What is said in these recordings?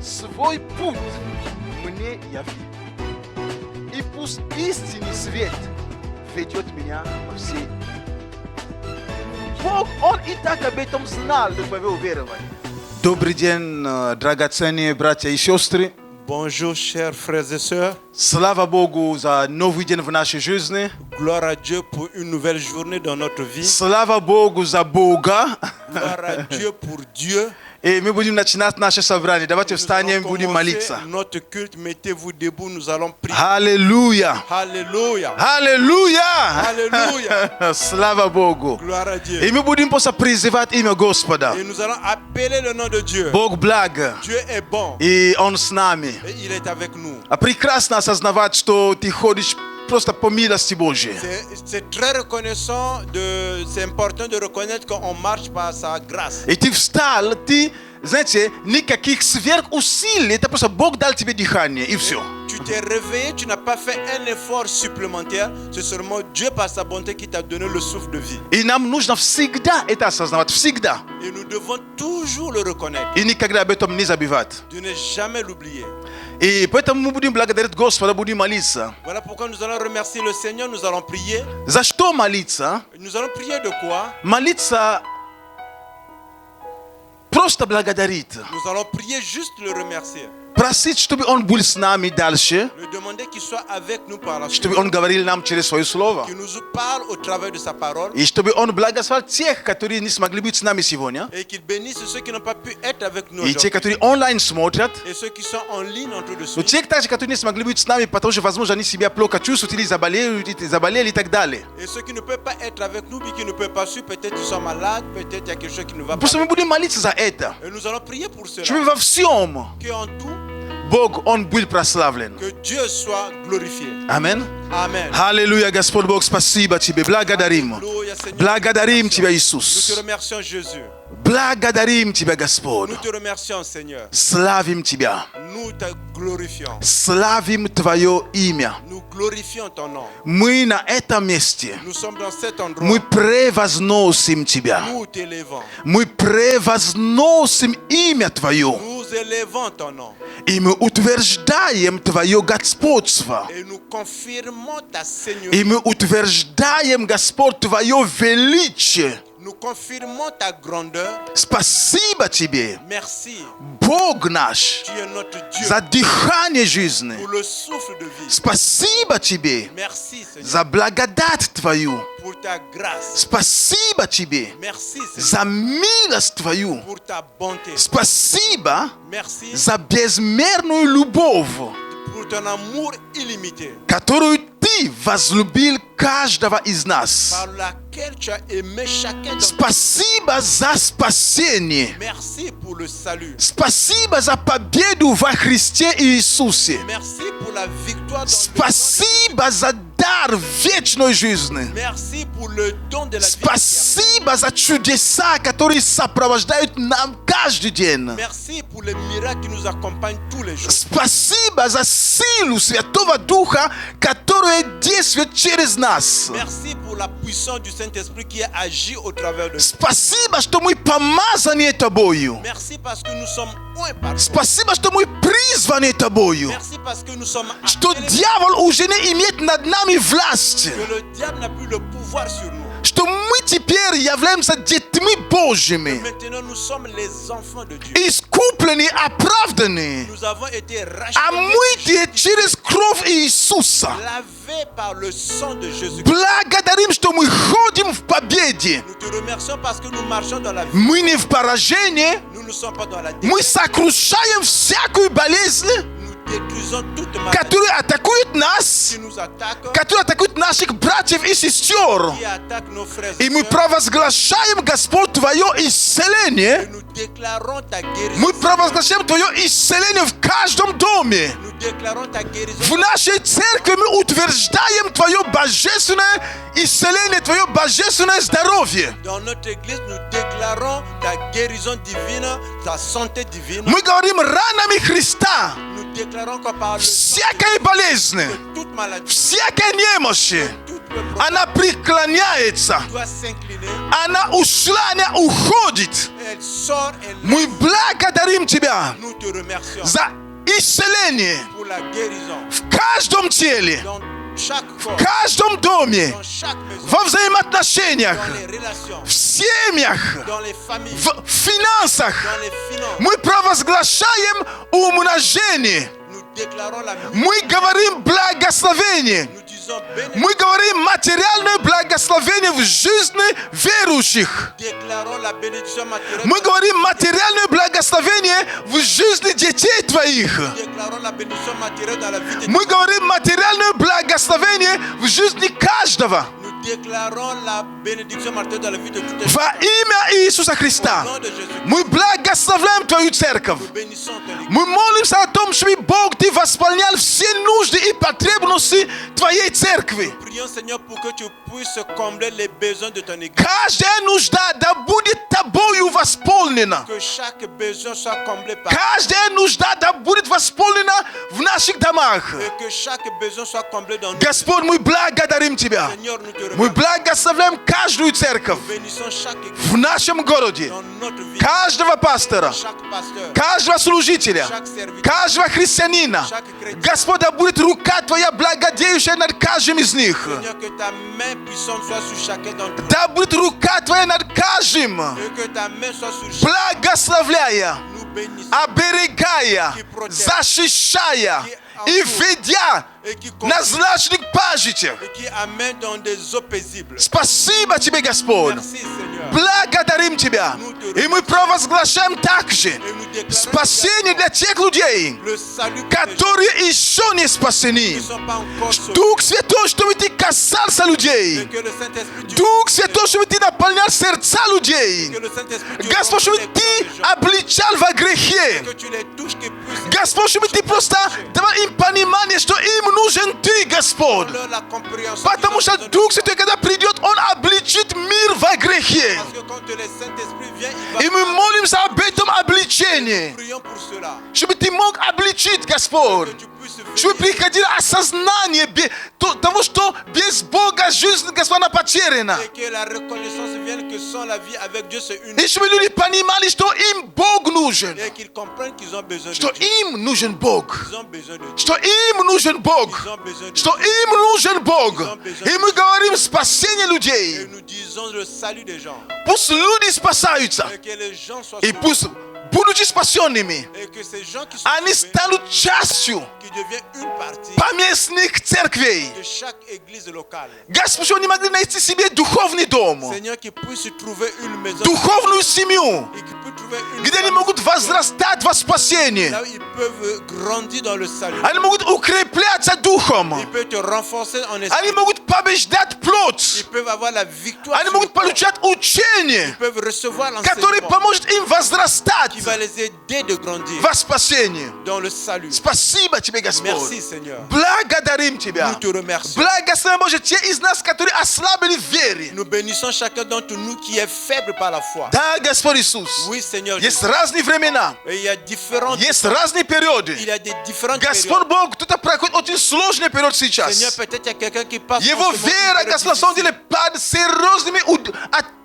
свой путь мне яви. И пусть истинный свет ведет меня по всей. Бог, Он и так об этом знал до твоего уверования. Добрый день, драгоценные братья и сестры. Bonjour, chers frères et sœurs. Слава Богу за новый день в нашей жизни. Gloire à Dieu pour une nouvelle journée dans notre vie. Слава Богу за Бога. Gloire à Dieu pour Dieu. И мы будем начинать наше собрание. Давайте Nous встанем, allons будем молиться. commencer notre culte. Mettez-vous debout, nous allons prier. Аллилуйя! Alléluia. Аллилуйя! Alléluia. Слава Богу! Gloire à И Dieu. мы будем просто призывать имя Господа. Et nous allons appeler le nom de Dieu. Бог благ, Dieu est bon и Он с нами. et il est avec nous. А прекрасно осознавать, что ты ходишь просто по милости Божьей. C'est très reconnaissant, c'est important de reconnaître qu'on marche par sa grâce. И ты встал, ты, знаете, никаких сверхусилий, это просто Бог дал тебе дыхание, и все. Tu t'es réveillé, tu n'as pas fait un effort supplémentaire. C'est seulement Dieu par sa bonté qui t'a donné le souffle de vie. И нам нужно всегда это осознавать, всегда. Et nous devons toujours le reconnaître. И никогда об этом не забывать. De ne jamais l'oublier. И поэтому мы будем благодарить Господа, будем молиться. Voilà pourquoi nous allons remercier le Seigneur, nous allons prier. За что молиться? Nous allons prier de quoi? Молиться просто благодарить. Nous allons prier juste le remercier. Просить, чтобы Он был с нами дальше, Le demander qu'il soit avec nous par la suite. чтобы Он говорил нам через Свое Слово. Qu'il nous parle au travers de sa parole. И чтобы Он благословил тех, которые не смогли быть с нами сегодня. Et qu'il bénisse ceux qui n'ont pas pu être avec nous И те, aujourd'hui. которые онлайн смотрят. Et ceux qui sont en ligne en train de Но suivre. те, также, которые не смогли быть с нами, потому что, возможно, они себя плохо чувствуют или заболели и так далее. Et ceux qui ne peuvent pas être avec nous, puis qui ne peuvent pas suivre, peut-être ils sont malades, peut-être il y a quelque chose qui ne va pas. Просто мы будем молиться за это. Et nous allons prier pour cela. Чтобы во всем Que en tout, Бог, Он был прославлен. que Dieu soit glorifié. Аминь. Amen. Аллилуйя, Господь Бог, спасибо Тебе, благодарим. Alléluia, Seigneur. Благодарим Тебя, Nous te Иисус. remercions, Jésus. Благодарим Тебя, Господь. Nous te remercions, Seigneur. Славим Тебя. Nous te glorifions. Славим Твое имя. Nous glorifions ton nom. Мы на этом месте. Nous sommes dans cet endroit. Мы превозносим Тебя. Nous t'élevons. Мы превозносим имя Твое. Nous élevons ton nom. И мы утверждаем Твое господство. Et nous confirmons ta И seigneurie. мы утверждаем, Господь, Твое величие. Nous confirmons ta grandeur. Спасибо Тебе, Merci. Бог наш, Tu es notre Dieu. за дыхание жизни. Pour le souffle de vie. Спасибо Тебе Merci, Seigneur. за благодать Твою. Pour ta grâce. Спасибо Тебе Merci, Seigneur. за милость Твою. Pour ta bonté. Спасибо Merci за безмерную любовь, pour ton amour illimité. которую Ты возлюбил каждого из нас. Par laquelle tu as aimé chacun d'entre nous. Спасибо за спасение. Merci pour le salut. Спасибо за победу во Христе Иисусе. Merci pour la victoire dans le nom de Спасибо за дар вечной жизни. Merci pour le don de la vie. Спасибо за чудеса, которые сопровождают нам каждый день. Merci pour les miracles qui nous accompagnent tous les jours. Спасибо за силу Святого Духа, которая действует через нас. Merci pour la puissance du Saint-Esprit qui agit au travers de nous. Спасибо, что мы помазаны Тобою. Merci parce que nous sommes oints par toi. Спасибо, что мы призваны Тобою. Merci parce que nous sommes Что appelés, дьявол уже не имеет над нами власти. que le diable n'a plus le pouvoir sur nous. Что мы теперь являемся детьми Божьими. Maintenant, nous sommes les enfants de Dieu. Искуплены, оправданы, Nous avons été rachetés, омытые через кровь Иисуса. lavés par le sang de Jésus. Благодарим, что мы ходим в победе. Nous te remercions parce que nous marchons dans la vie. Мы не в поражении. Nous ne sommes pas dans la Мы défaite. сокрушаем всякую болезнь, Nous détruisons toute maladie которая атакует нас, qui nous attaque, которая атакует наших братьев и сестер. qui attaque nos frères И et мы sœurs. провозглашаем, Господь, Твое Et исцеление. nous déclarons ta guérison. Мы провозглашаем Твое исцеление в каждом доме. Nous déclarons ta guérison. В нашей церкви мы утверждаем Твое божественное исцеление, Твое божественное здоровье. Dans notre église, nous déclarons ta guérison divine, ta santé divine. Мы говорим ранами Христа. Nous déclarons que par le sang Всякая болезнь, de toute maladie, всякая немощь, toute peuple anapриклоняется, doit s'incliner. она ушла, она уходит. Elle sort, elle Мы благодарим Тебя nous te remercions за исцеление pour la guérison в каждом теле, dans chaque corps, в каждом доме, dans chaque maison, во взаимоотношениях, dans les relations, в семьях, dans les familles, в финансах. dans les finances. Мы провозглашаем умножение. Nous déclarons la Мы говорим благословение. nous disons bénédiction. Мы говорим материальное благословение в жизни верующих. Déclarons la bénédiction matérielle. Мы говорим материальное благословение в жизни детей твоих. Déclarons la bénédiction matérielle dans la vie de Мы говорим материальное благословение в жизни каждого. Nous déclarons la bénédiction matérielle dans la vie de tout les Во имя Иисуса Христа. Au nom de Jésus. Мы благословляем Твою церковь. Nous bénissons ton Église. Мы молимся о том, чтобы Бог Ты восполнял все нужды и потребности Твоей церкви. Prions Seigneur pour que tu puisses combler les besoins de ton Église. Каждая нужда да будет Тобою восполнена. Que chaque besoin soit comblé par Каждая нужда да будет восполнена в наших домах. et que chaque besoin soit comblé dans nous. Господь, мы благодарим Тебя. Seigneur, nous te Мы remercions. благословляем каждую церковь Nous bénissons chaque Église в нашем городе, dans notre vie. каждого пастора, Chaque pasteur, каждого служителя, chaque serviteur, каждого христианина. chaque chrétien. Господь, да будет рука Твоя благодеющая над каждым из них. Seigneur, que ta main puissante soit sur chacun d'entre nous. Да будет рука Твоя над каждым, Et que ta main soit sur chacun. благословляя, Nous bénissons оберегая, защищая и ведя et qui на conduit злачных пажитях. et qui amène dans des eaux paisibles. Спасибо Тебе, Господь. Merci Seigneur. Благодарим Тебя. И мы провозглашаем также Et nous déclarons спасение для тех людей, le salut pour les gens которые еще не qui спасены. ne sont pas encore sauvés. Дух Святой, чтобы Ты касался Et людей. que le Saint-Esprit du Дух Святой, чтобы Ты наполнял сердца людей. que le Saint-Esprit du Господь, чтобы les Ты cœurs des gens, обличал во грехе. que tu les touches, qu'ils puissent Господь, чтобы Ты просто давал им понимание, что им нужен Ты, Господь. leur la compréhension. Потому qu'ils что ont besoin de Дух Святой, когда придет, Он обличит мир во грехе. Parce que quand le Saint-Esprit vient, il va. И мы молимся об этом обличении. Prions pour cela. Чтобы Ты мог обличить, Господь. Que tu puisses Чтобы venir приходило осознание того, что без Бога жизнь, Господь, она потеряна. et que la reconnaissance vienne que sans la vie avec Dieu, c'est une. И чтобы люди понимали, что им Бог нужен. Et qu'ils comprennent qu'ils ont besoin de Что Dieu. им нужен Бог. Ils ont besoin de Dieu. Что им нужен Бог. Ils ont besoin de Что Dieu. им нужен Бог. И мы говорим спасение Et людей. nous disons le salut des gens. Пусть люди спасаются. Et que les gens soient И sauvés. пусть, будучи спасенными, Et que ces gens qui sont они sauvés, станут частью qui deviennent une partie поместных церквей. de chaque église locale. Господь, чтобы они могли найти себе духовный дом, Seigneur, qui puisse trouver une maison духовную семью, et qui peut trouver une где они famille могут возрастать во спасении. là où ils peuvent grandir dans le salut. Они могут укрепляться духом. Ils peuvent te renforcer en Они esprit. могут побеждать плоть. Ils peuvent avoir la victoire. Они sur le могут corps. получать учение, Ils peuvent recevoir который l'enseignement поможет им возрастать qui va les aider de grandir во спасении. dans le salut. Спасибо Тебе, Господь. Merci Seigneur. Благодарим Тебя. Nous te remercions. Благословен Боже, те из нас, которые ослабили в вере. Nous bénissons chacun d'entre nous qui est faible par la foi. Да, Господь Иисус. Oui, Seigneur. Есть Jésus. разные времена, Et il y a différentes. есть разные периоды. Il y a des différentes Господь périodes. Бог, кто-то проходит очень сложный период сейчас. Seigneur, peut-être il y a quelqu'un qui passe Его en ce moment une вера, période Господь, на самом difficile. деле под серьезными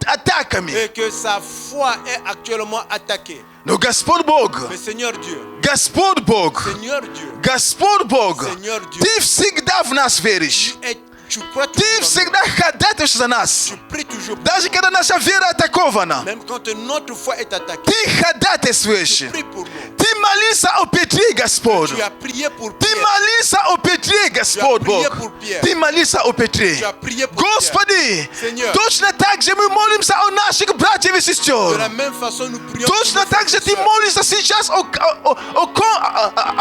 атаками. Et que sa foi est actuellement attaquée. Но Господь Бог, Mais Seigneur Dieu, Господь Бог, Seigneur Dieu, Господь Бог, Seigneur Dieu, Ты всегда в нас веришь. tu crois Ты toujours en nous. всегда ходатайствуешь за нас. Tu pries toujours. Даже когда наша вера атакована, Même quand notre foi est attaquée, Ты ходатайствуешь. tu pries pour nous. Ты молился о Петре, Господь. Tu as prié pour Ты Pierre. молился о Петре, Господь prié Бог. pour Pierre. Ты молился о Петре. Tu as prié pour Pierre. Господи, Seigneur. точно так же мы молимся о наших братьях и De сестер. la même façon, nous prions Точно pour так nos же ты frères. молишься сейчас о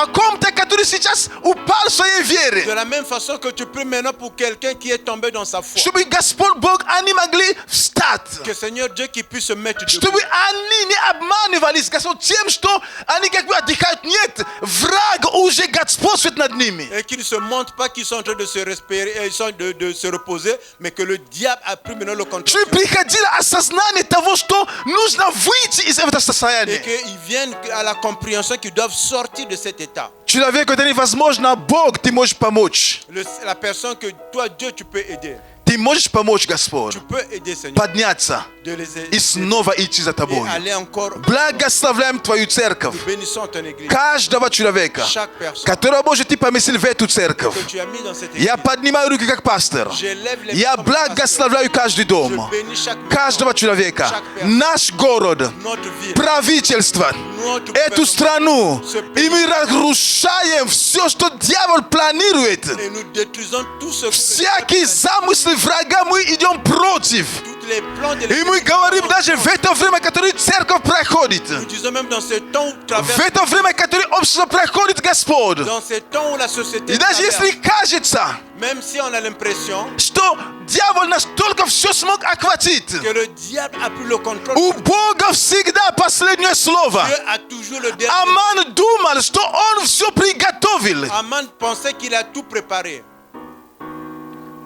ком-то, который сейчас упал в своей De вере. la même façon que tu pries maintenant pour quelqu'un qui est tombé dans sa foi. Чтобы Господь Бог, они могли встать. Que Seigneur Dieu qui puisse se mettre debout. Чтобы они не обманывались, Господь, тем, что они как бы отдыхают. Нет, враг уже господствует над ними. Et qu'ils ne se montrent pas qu'ils sont en train de se respirer, ils sont de se reposer, mais que le diable a pris maintenant le contrôle. Чтобы приходило осознание того, что нужно выйти из этого Et состояния. qu'ils viennent à la compréhension qu'ils doivent sortir de cet état. Человеку это невозможно, а Бог, ты можешь помочь. La personne que toi, Dieu, tu peux aider. Ты можешь помочь, Господь, Tu peux aider, Seigneur, подняться de les и aider снова идти за et Тобой. aller encore. Благословляем Твою церковь, Nous bénissons ton église. каждого человека, Chaque personne которого, Боже, Ты поместил в эту церковь. que tu as mis dans cette église. Я поднимаю руки как пастор. J'élève les Я mains comme pasteur. благословляю каждый дом, Je bénis chaque maison, каждого человека, наш город, notre ville, правительство, notre эту gouvernement. страну. И мы разрушаем все, что дьявол планирует. Et nous détruisons tout ce que Всякие замыслы врага мы идем против. toutes les plans de И мы говорим даже в это время, которое церковь проходит, Nous disons même dans ce temps où в traverse, это время, которое общество проходит, Господь. dans ce temps où la société И даже traverse, если кажется, même si on a l'impression что дьявол настолько все смог охватить, que le diable a pris le contrôle, у Бога всегда последнее слово. Dieu a toujours le dernier. Аман думал, что он все приготовил. Aman pensait qu'il a tout préparé.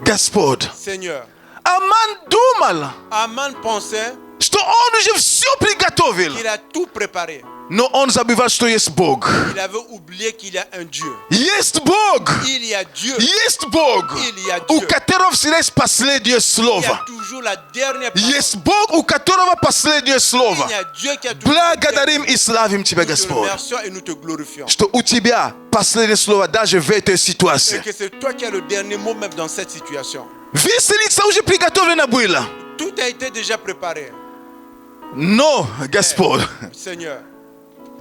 Господь. Seigneur, Аман думал, Aman pensait что он уже все приготовил. qu'il a tout préparé. Но он забывал, что есть Бог. Il avait oublié qu'il y a un Dieu. Есть Бог. Il y a Dieu. Есть Бог, Il y a у Dieu. которого всегда есть последнее Il y a слово. toujours la dernière parole. Есть Бог, у которого последнее слово. Il y a Dieu qui a toujours Благодарим и славим Тебя, Nous te Господь, remercions et nous te glorifions. что у Тебя последнее слово даже в этой Et ситуации. que c'est toi qui as le dernier mot même dans cette situation. Веселиться уже приготовлено было. Tout a été déjà préparé. Но, Господь, Seigneur,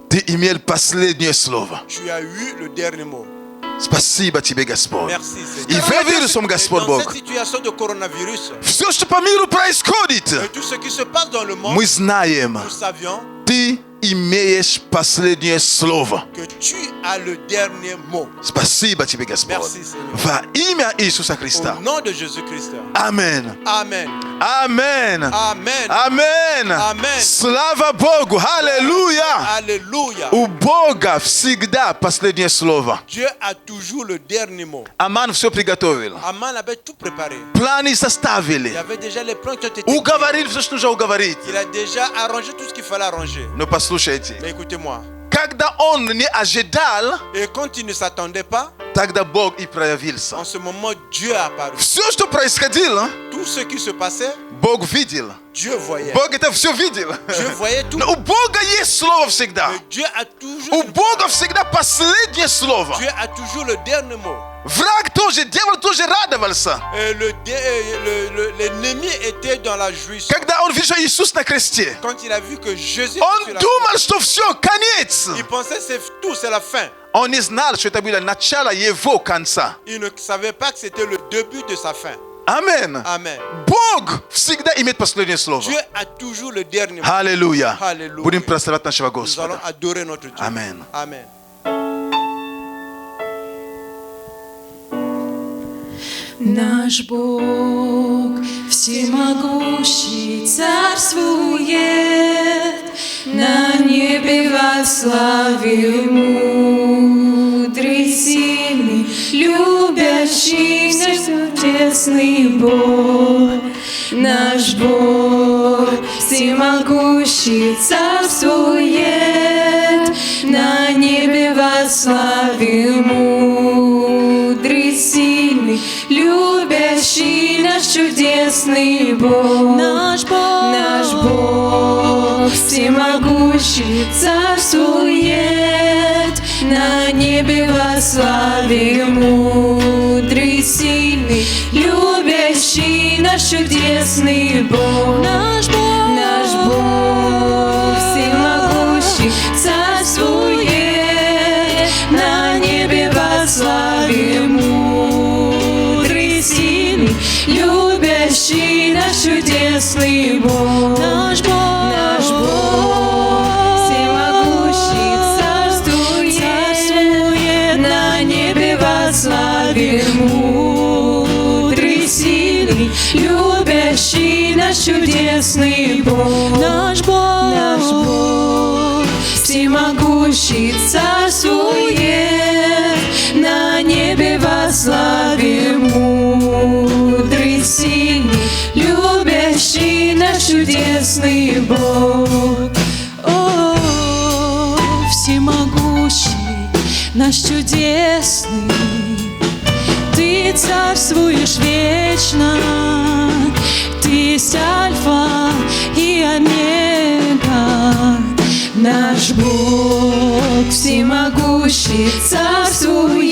Ты имел последнее слово. tu as eu le dernier mot. Спасибо Тебе, Господь. Merci, И Seigneur. в этом вирусом, Et Господь dans Бог, cette situation de coronavirus, все, что по миру происходит, et tout ce qui se passe dans le monde, мы знаем, nous savions Ты имеешь последнее слово. que tu as le dernier mot. Спасибо Тебе, Господь. Merci, Seigneur. Во имя Иисуса Христа. Au nom de Jésus-Christ. Амен. Amen. Амен. Amen. Амен. Amen. Слава Богу. Аллилуйя. Alléluia. У Бога всегда последнее слово. Dieu a toujours le dernier mot. Аман все приготовил. Aman avait tout préparé. Планы Il y составили. avait déjà les plans qui ont été Уговорили все, что нужно уговорить. Il a déjà arrangé tout ce qu'il fallait arranger. Но послушайте. Mais écoutez-moi. Когда он не ожидал, Et quand il ne s'attendait pas, тогда Бог и проявился. en ce moment, Dieu a apparu. Все, что происходило, Tout ce qui se passait, Бог видел. Dieu voyait. Бог это все видел. Dieu voyait tout. Но у Бога есть слово всегда. Mais Dieu a toujours, У Бога всегда последнее слово. Dieu a toujours le dernier mot. Враг тоже, дьявол тоже радовался. Et l'ennemi était dans la jouissance. Когда он видел Иисус на кресте, Quand il a vu que Jésus était он sur la думал, что все, конец. il pensait que c'est tout, c'est la fin. Он не знал, что это было начало его конца. Il ne savait pas que c'était le début de sa fin. Амен. Amen. Бог всегда имеет последнее слово. Dieu a toujours le dernier mot. Аллилуйя. Alléluia. Будем прославлять нашего Nous allons Господа. adorer notre Dieu. Amen. Amen. Наш Бог всемогущий царствует, на небе восславил мудрый, сильный, любящий, чудесный Бог. Наш Бог всемогущий царствует, на небе восславил мудрый, сильный, любящий, наш чудесный Бог. Наш Бог всемогущий царствует, на небе восславил мудрый, сильный, любящий, наш чудесный Бог. Наш Бог всемогущий царствует, на небе восславил мудрый, сильный, любящий, наш чудесный Бог. Наш Бог всемогущий царствует, на небе восславил мудрый, сильный, любящий, наш чудесный Бог. Наш Бог всемогущий царствует, на небе восславил мудрый, сильный, любящий, наш чудесный Бог. О, всемогущий, наш чудесный, Ты Ты царствуешь вечно, Ты есть Альфа и Омега. Наш Бог всемогущий царствует,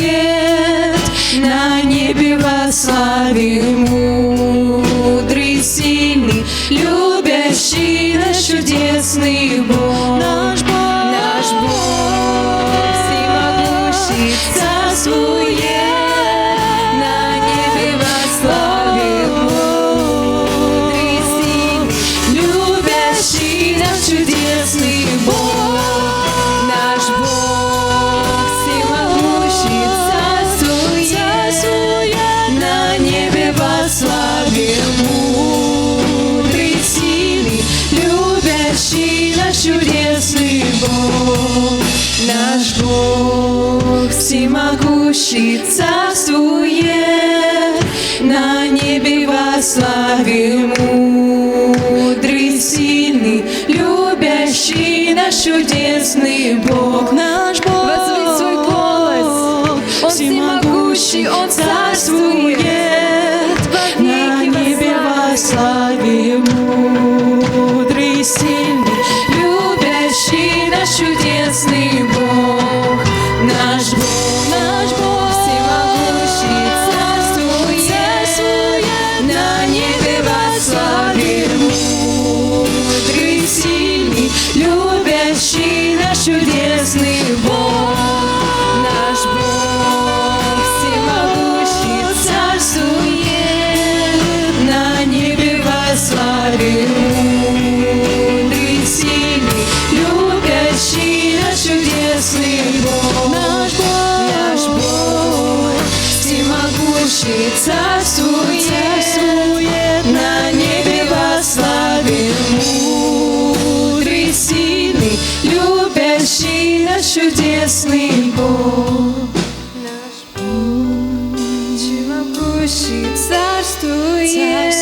на небе во славе, мудрый, сильный, любящий наш чудесный Бог. Наш Бог всемогущий царствует, на небе во славе, мудрый, сильный, любящий наш чудесный Бог. Наш Бог всемогущий царствует, на небе во славе, мудрый, сильный, любящий наш чудесный Бог. Наш Бог всемогущий царствует, на небе во славе, мудрый, сильный, любящий наш чудесный Бог. Наш Бог, возвысь свой голос, Он всемогущий, Он царствует, на небе во славе, мудрый, сильный, любящий наш чудесный Бог. Наш Бог всемогущий царствует, на небе во славе, мудрый, сильный, любящий наш чудесный Бог. Наш Бог всемогущий царствует, на небе во славе, мудрый, сильный, любящий наш чудесный Бог. Наш Бог всемогущий царствует, на небе во славе, мудрый, сильный, любящий наш чудесный Бог. Наш Бог всемогущий царствует,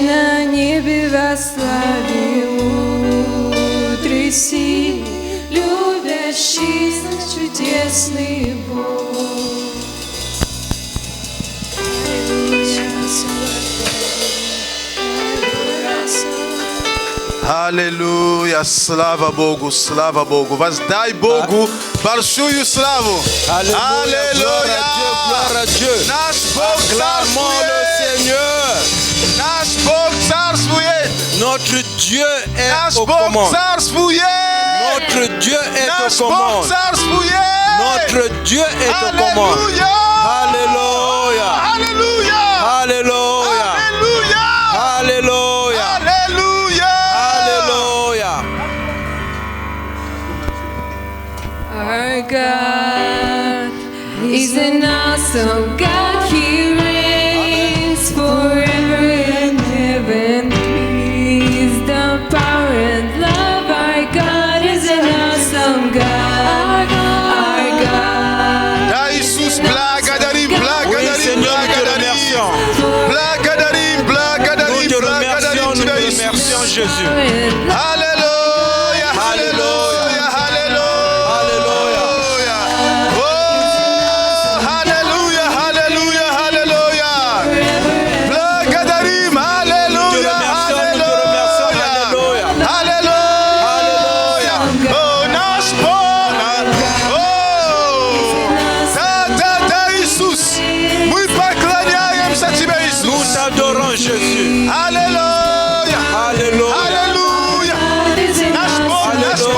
на небе во славе, мудрый, сильный, любящий наш чудесный Бог. Аллилуйя, слава Богу, слава Богу. Воздай Богу большую славу. Alléluia, gloire à Dieu. Наш Бог Acclamons le Seigneur. Наш Бог царствует. Notre Dieu est Наш aux Бог commandes. царствует. Notre Dieu est Наш aux Бог commandes. царствует. Notre Dieu est aux commandes. Alléluia. Alléluia. Alléluia. Alléluia. Alléluia. Alléluia. Alléluia. Alléluia. Our God is an awesome God. He reigns forever and ever. Wisdom, power, and love. Our God is an awesome God. Our God. Да, Иисус, благодарим, Oui, благодарим, Seigneur, nous te благодарим. remercions. Благодарим, Nous благодарим, te благодарим remercions, nous тебя, te Иисус. remercions, Jésus. Аллилуйя, аллилуйя, аллилуйя. О, аллилуйя, аллилуйя, аллилуйя. Благодарим, аллилуйя, аллилуйя. Аллилуйя. О, наш Бог. Да, Иисус. Мы поклоняемся Тебе, Nous Иисус. t'adorons, Jésus. Аллилуйя. Alléluia. Аллилуйя. Наш Бог, наш Бог.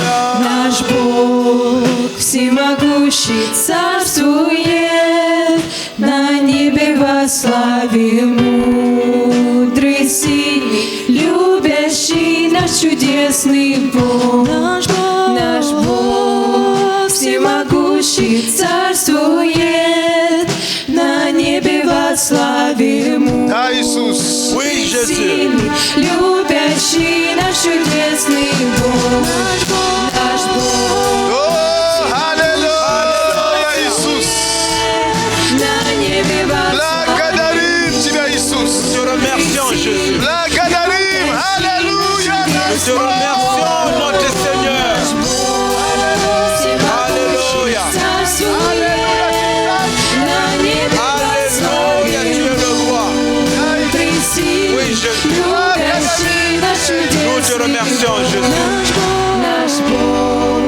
Alléluia. Наш Бог всемогущий царствует, на небе во славе, мудрый, сильный, любящий наш чудесный Бог. Наш Бог всемогущий царствует, на небе во славе, Да, Иисус. Oui, Jésus. сильный, любящий наш чудесный Бог. Наш Бог О, аллилуйя, Иисус. на небе во Благодарим Тебя, Иисус. Nous te remercions, Jésus. Благодарим. Аллилуйя, Nous наш te Бог. remercions, notre Seigneur. Alléluia. царствует, на небе remercions, Jésus. Наш Бог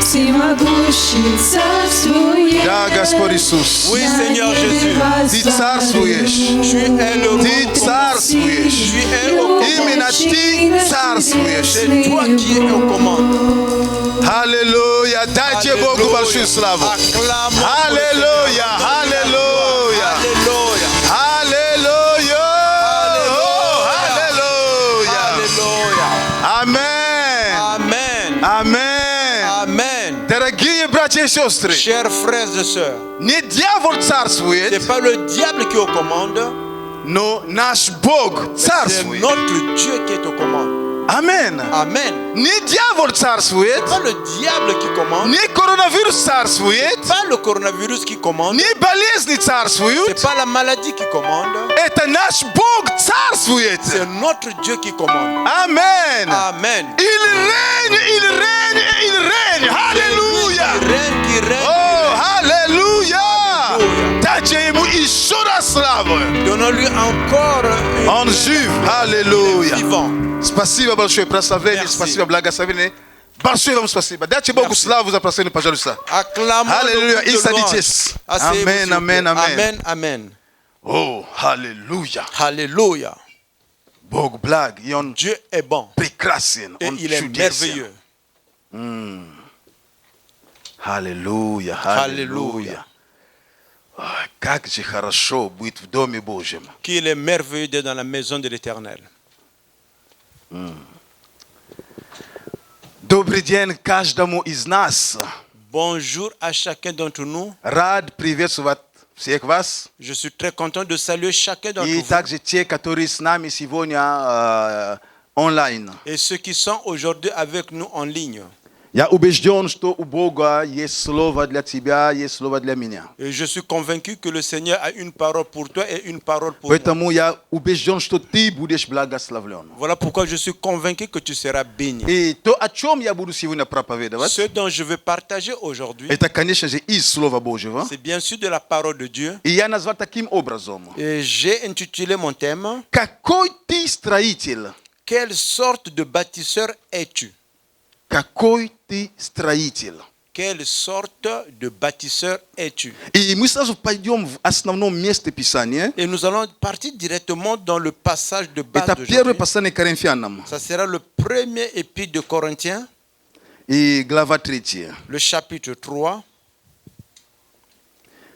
всемогущий царствует. Да, Господь Иисус. Oui, Seigneur Jésus. Ты царствуешь. Tu es le roi. Ты царствуешь. Tu es au Именно Ты царствуешь. C'est toi qui es aux commandes. Аллилуйя. Дайте Богу большую славу. Acclamons. Аллилуйя. Аллилуйя. Alléluia. Аллилуйя. О, Аллилуйя. Alléluia. Амен. Amen. Амен. Amen. Дорогие братья и сестры, Chers frères et sœurs, не дьявол царствует, c'est pas le diable qui est aux commandes, но наш Бог c'est царствует. notre Dieu qui est aux commandes. Амен. Amen. Не дьявол царствует, Pas le diable qui commande, не коронавирус царствует, pas le coronavirus qui commande, не болезни c'est царствуют. pas la maladie qui commande, Это наш Бог царствует. c'est notre Dieu qui commande. Амен. Amen. Il règne, il règne, il règne. Alléluia. Qui règne, qui règne. О, аллилуйя. Аллилуйя. Дайте ему еще раз славу. Donnons-lui encore Он жив. Аллилуйя. vivant. Спасибо большое, прославление, Merci. спасибо, благословение. Большое вам спасибо. Дайте Богу Merci. славу за прославление, пожалуйста. Acclamons Alléluia. le Il de s'aditisse. louange. Asseyez-vous, Amen, s'il vous amen, plaît. amen. Amen, amen. О, аллилуйя. Alléluia. Бог благ, и Он Dieu est bon прекрасен, et Он il est чудесен. merveilleux. Аллилуйя, аллилуйя. Ой, как же хорошо быть в Доме Божьем. Qu'il est merveilleux d'être dans la maison de l'Éternel. Добрый день каждому из нас. Bonjour à chacun d'entre nous. Рад приветствовать всех вас. Je suis très content de saluer chacun d'entre И vous также те, которые с нами сегодня онлайн. et ceux qui sont aujourd'hui avec nous en ligne. Я убежден, что у Бога есть слово для тебя, есть слово для меня. Et je suis convaincu que le Seigneur a une parole pour toi et une parole pour moi. Поэтому я убежден, что ты будешь благословлен. Voilà pourquoi je suis convaincu que tu seras béni. И то, о чем я буду сегодня проповедовать, Ce dont je veux partager aujourd'hui, это, конечно же, из Слова Божьего. c'est bien sûr de la parole de Dieu. И я назвал таким образом. Et j'ai intitulé mon thème Какой ты строитель? Quelle sorte de bâtisseur es-tu? Какой ты строитель? Quelle sorte de bâtisseur es-tu? И мы сразу пойдем в основном место Писания. Et nous allons partir directement dans le passage de base Это первое d'aujourd'hui. послание к Коринфянам. Ça sera le premier épître de Corinthiens, И глава 3. le chapitre 3.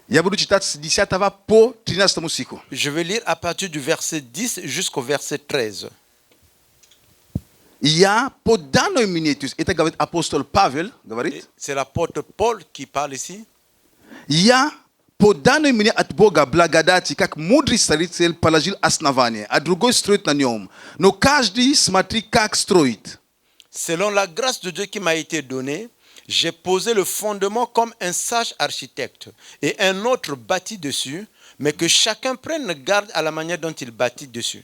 Я буду читать с 10 по 13 стиху. Je vais lire à partir du verset 10 jusqu'au verset 13. Я по данной мне, то есть это говорит апостол Павел, Et говорит, c'est l'apôtre Paul qui parle ici. я по данной мне от Бога благодати, как мудрый строитель положил основание, а другой строит на нем. Но каждый смотри, как строит. Selon la grâce de Dieu qui m'a été donnée, j'ai posé le fondement comme un sage architecte et un autre bâtit dessus, mais que chacun prenne garde à la manière dont il bâtit dessus.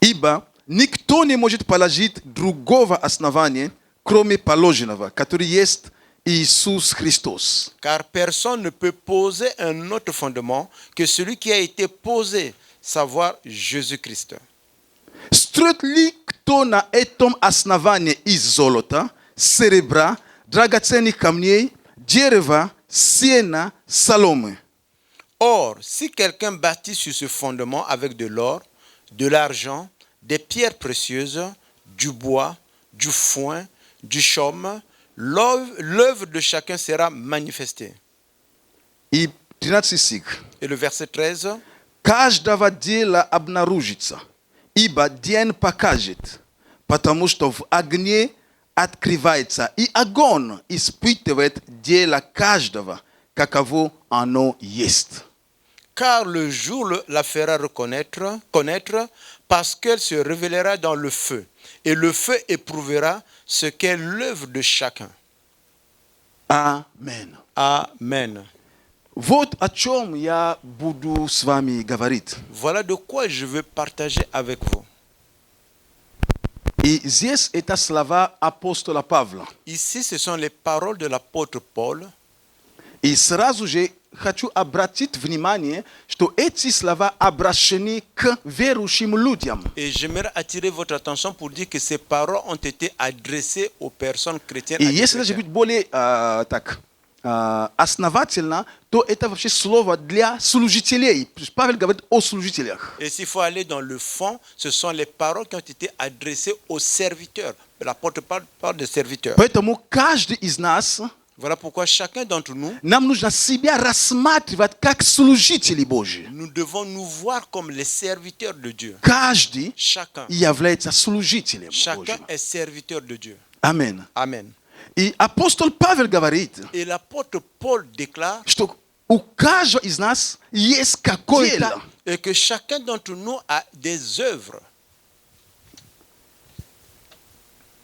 Ибо никто не может положить другого основания, кроме положенного, который есть Иисус Христос. Car personne ne peut poser un autre fondement que celui qui a été posé, savoir Jésus-Christ. Строит ли кто на этом основании из золота, серебра, драгоценных камней, дерева, сена, соломы? Or, si quelqu'un bâtit sur ce fondement avec de l'or, de l'argent, des pierres précieuses, du bois, du foin, du chaume, l'œuvre de chacun sera manifestée. И 13 стих. Et le verset 13, Каждого дела обнаружится, ибо день покажет, потому что в огне открывается, и огонь испытывает дело каждого, каково оно есть. car le jour la fera connaître, parce qu'elle se révélera dans le feu, et le feu éprouvera ce qu'est l'œuvre de chacun. Амен. Amen. Вот о чем я буду с вами говорить. Voilà de quoi je veux partager avec vous. И здесь это слова апостола Павла. Ici, ce sont les paroles de l'apôtre Paul. И сразу же хочу обратить внимание, что эти слова обращены к верующим людям. Et j'aimerais attirer votre attention pour dire que ces paroles ont été adressées aux personnes chrétiennes. И à des если даже chrétiens. быть более основательно, то это вообще слово для служителей. Павел говорит о служителях. Et s'il faut aller dans le fond, ce sont les paroles qui ont été adressées aux serviteurs. L'apôtre parle des serviteurs. Поэтому каждый из нас, Voilà pourquoi chacun d'entre nous, нам нужно себя рассматривать как служители Божьи. nous devons nous voir comme les serviteurs de Dieu. Каждый Chacun является служителем Божьим. est serviteur de Dieu. Аминь. Amen. И апостол Павел говорит, Et l'apôtre Paul déclare что у каждого из нас есть какое-то. et que chacun d'entre nous a des œuvres.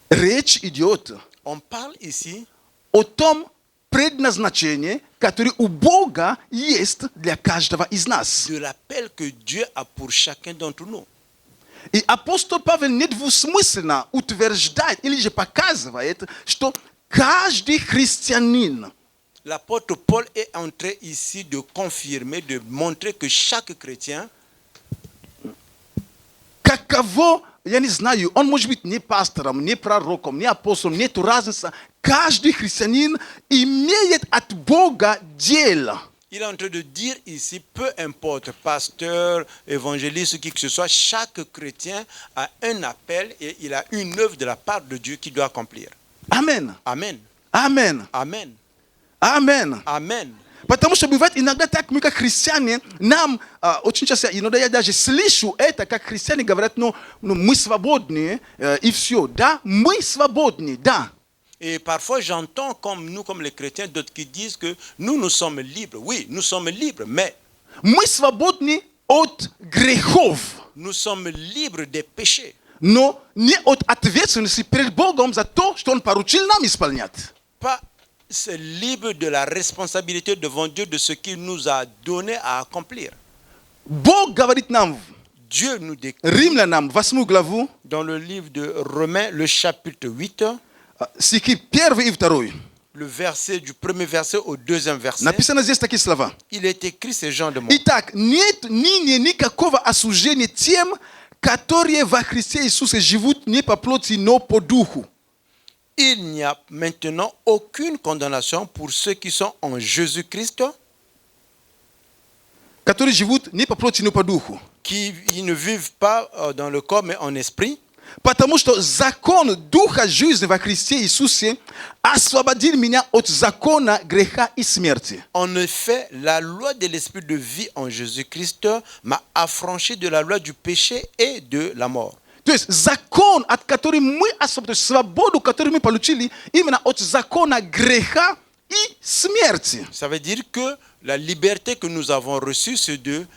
Речь идет On parle ici о том предназначении, которое у Бога есть для каждого из нас. de l'appel que Dieu a pour chacun d'entre nous. И апостол Павел недвусмысленно утверждает или же показывает, что каждый христианин, L'apôtre Paul est en train ici de confirmer, de montrer que chaque chrétien, каково, я не знаю, он может быть не пастором, не пророком, не апостолом, нет разницы. Каждый христианин имеет от Бога дело. il est en train de dire ici, peu importe, pasteur, évangéliste, qui que ce soit, chaque chrétien a un appel et il a une œuvre de la part de Dieu qu'il doit accomplir. Амен. Amen. Амен. Amen. Амен. Amen. Потому что бывает иногда так, мы как христиане, нам очень часто, иногда я даже слышу это, как христиане говорят, ну мы свободны, и все. Да, мы свободны, да. Et parfois, j'entends comme nous, comme les chrétiens, d'autres qui disent que nous sommes libres. Oui, nous sommes libres, mais Мы свободны от грехов, nous sommes libres des péchés. но не от ответственности перед Богом за то, что Он поручил нам исполнять. Pas c'est libre de la responsabilité devant Dieu de ce qu'il nous a donné à accomplir. Бог говорит нам, Dieu nous déclare Римлянам, 8 главу, dans le livre de Romains, le chapitre 8, стихи 1 и 2. le verset du premier verset au deuxième verset, Написано здесь такие слова. il est écrit ce genre de mots. Итак, нет ныне никакого осуждения тем, которые во Христе Иисусе живут не по плоти, но по духу. Il n'y a maintenant aucune condamnation pour ceux qui sont en Jésus-Christ, Которые живут не по плоти, но по духу. qui ils ne vivent pas dans le corps mais en esprit. Потому что закон Духа жизни во Христе Иисусе освободил меня от закона греха и смерти. En effet, la loi de l'esprit de vie en Jésus-Christ m'a affranchi de la loi du péché et de la mort. То есть закон, от которого мы освободились, свободу, которую мы получили, именно от закона греха и смерти. Ça veut dire que la liberté que nous avons reçue, c'est de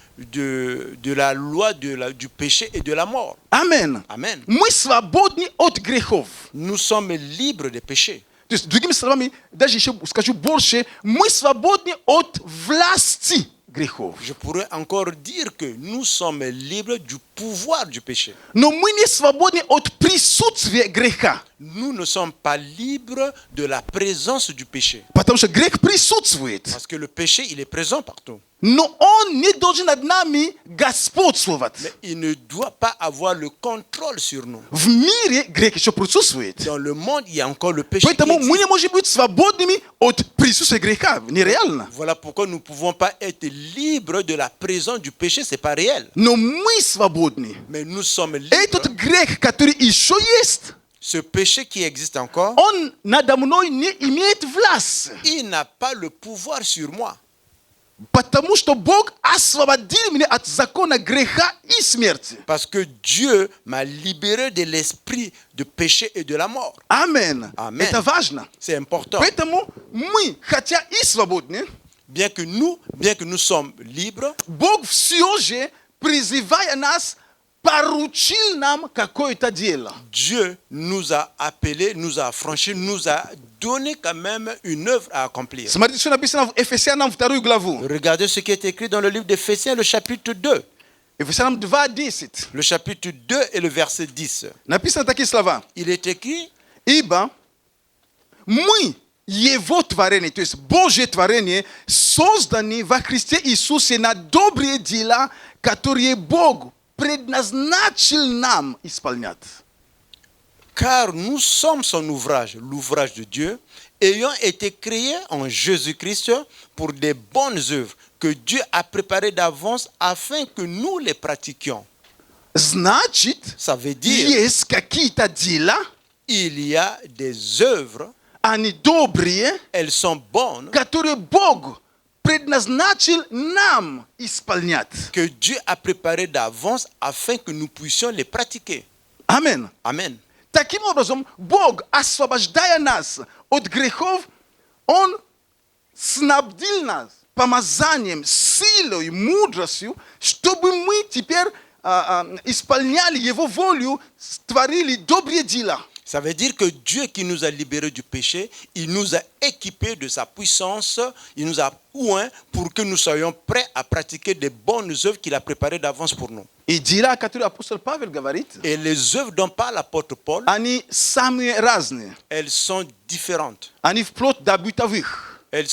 la loi du péché et de la mort. Амен. Amen. Мы свободны от грехов. Nous sommes libres des péchés. То есть, другими словами, даже еще скажу больше, мы свободны от власти грехов. Je pourrais encore dire que nous sommes libres du pouvoir du péché. Но мы не свободны от присутствия греха. Nous ne sommes pas libres de la présence du péché. Потому что грех присутствует. Parce que le péché, il est présent partout. Но он не должен над нами господствовать. Mais il ne doit pas avoir le contrôle sur nous. В мире грех еще присутствует. Dans le monde, il y a encore le péché qui Поэтому мы не existe. можем быть свободными от присутствия греха. Нереально. Voilà pourquoi nous ne pouvons pas être libres de la présence du péché, ce n'est pas réel. Но мы свободны. Mais nous sommes Этот libres. грех, который еще есть, Ce péché qui existe encore, он надо мной не имеет власти. il n'a pas le pouvoir sur moi. Потому что Бог освободил меня от закона греха и смерти. Parce que Dieu m'a libéré de l'esprit de péché et de la mort. Амен. Amen. Это важно. C'est important. Поэтому мы, хотя и свободны, Bien que nous sommes libres, Бог все же, призывая нас, поручил нам какое-то дело. Dieu nous a appelés, nous a affranchis, nous a donné quand même une œuvre à accomplir. Смотрите, что написано в Ефесянам 2 главу. Regardez ce qui est écrit dans le livre d'Éphésiens, le chapitre 2. Ефесянам 2:10. Le chapitre 2 et le verset 10. Написано такие слова. Il est écrit, Ибо мы Его творение, то есть Божье творение, созданы во Христе Иисусе на добрые дела, которые Бог предназначил нам исполнять. Car nous sommes son ouvrage, l'ouvrage de Dieu, ayant été créés en Jésus-Christ pour des bonnes œuvres que Dieu a préparées d'avance afin que nous les pratiquions. Значит, Ça veut dire есть какие-то дела, il y a des œuvres, они добрые, elles sont bonnes, которые Бог предназначил нам исполнять. que Dieu a préparées d'avance afin que nous puissions les pratiquer. Амин. Amen. Таким образом, Бог, освобождая нас от грехов, Он снабдил нас помазанием, силой, мудростью, чтобы мы теперь исполняли Его волю, творили добрые дела. Ça veut dire que Dieu qui nous a libérés du péché, il nous a équipés de sa puissance, il nous a oint pour que nous soyons prêts à pratiquer des bonnes œuvres qu'il a préparées d'avance pour nous. И дела, которые апостол Павел говорит, Et les œuvres dont parle l'apôtre Paul, они самые разные. elles sont différentes. Они вплоть до бытовых. Elles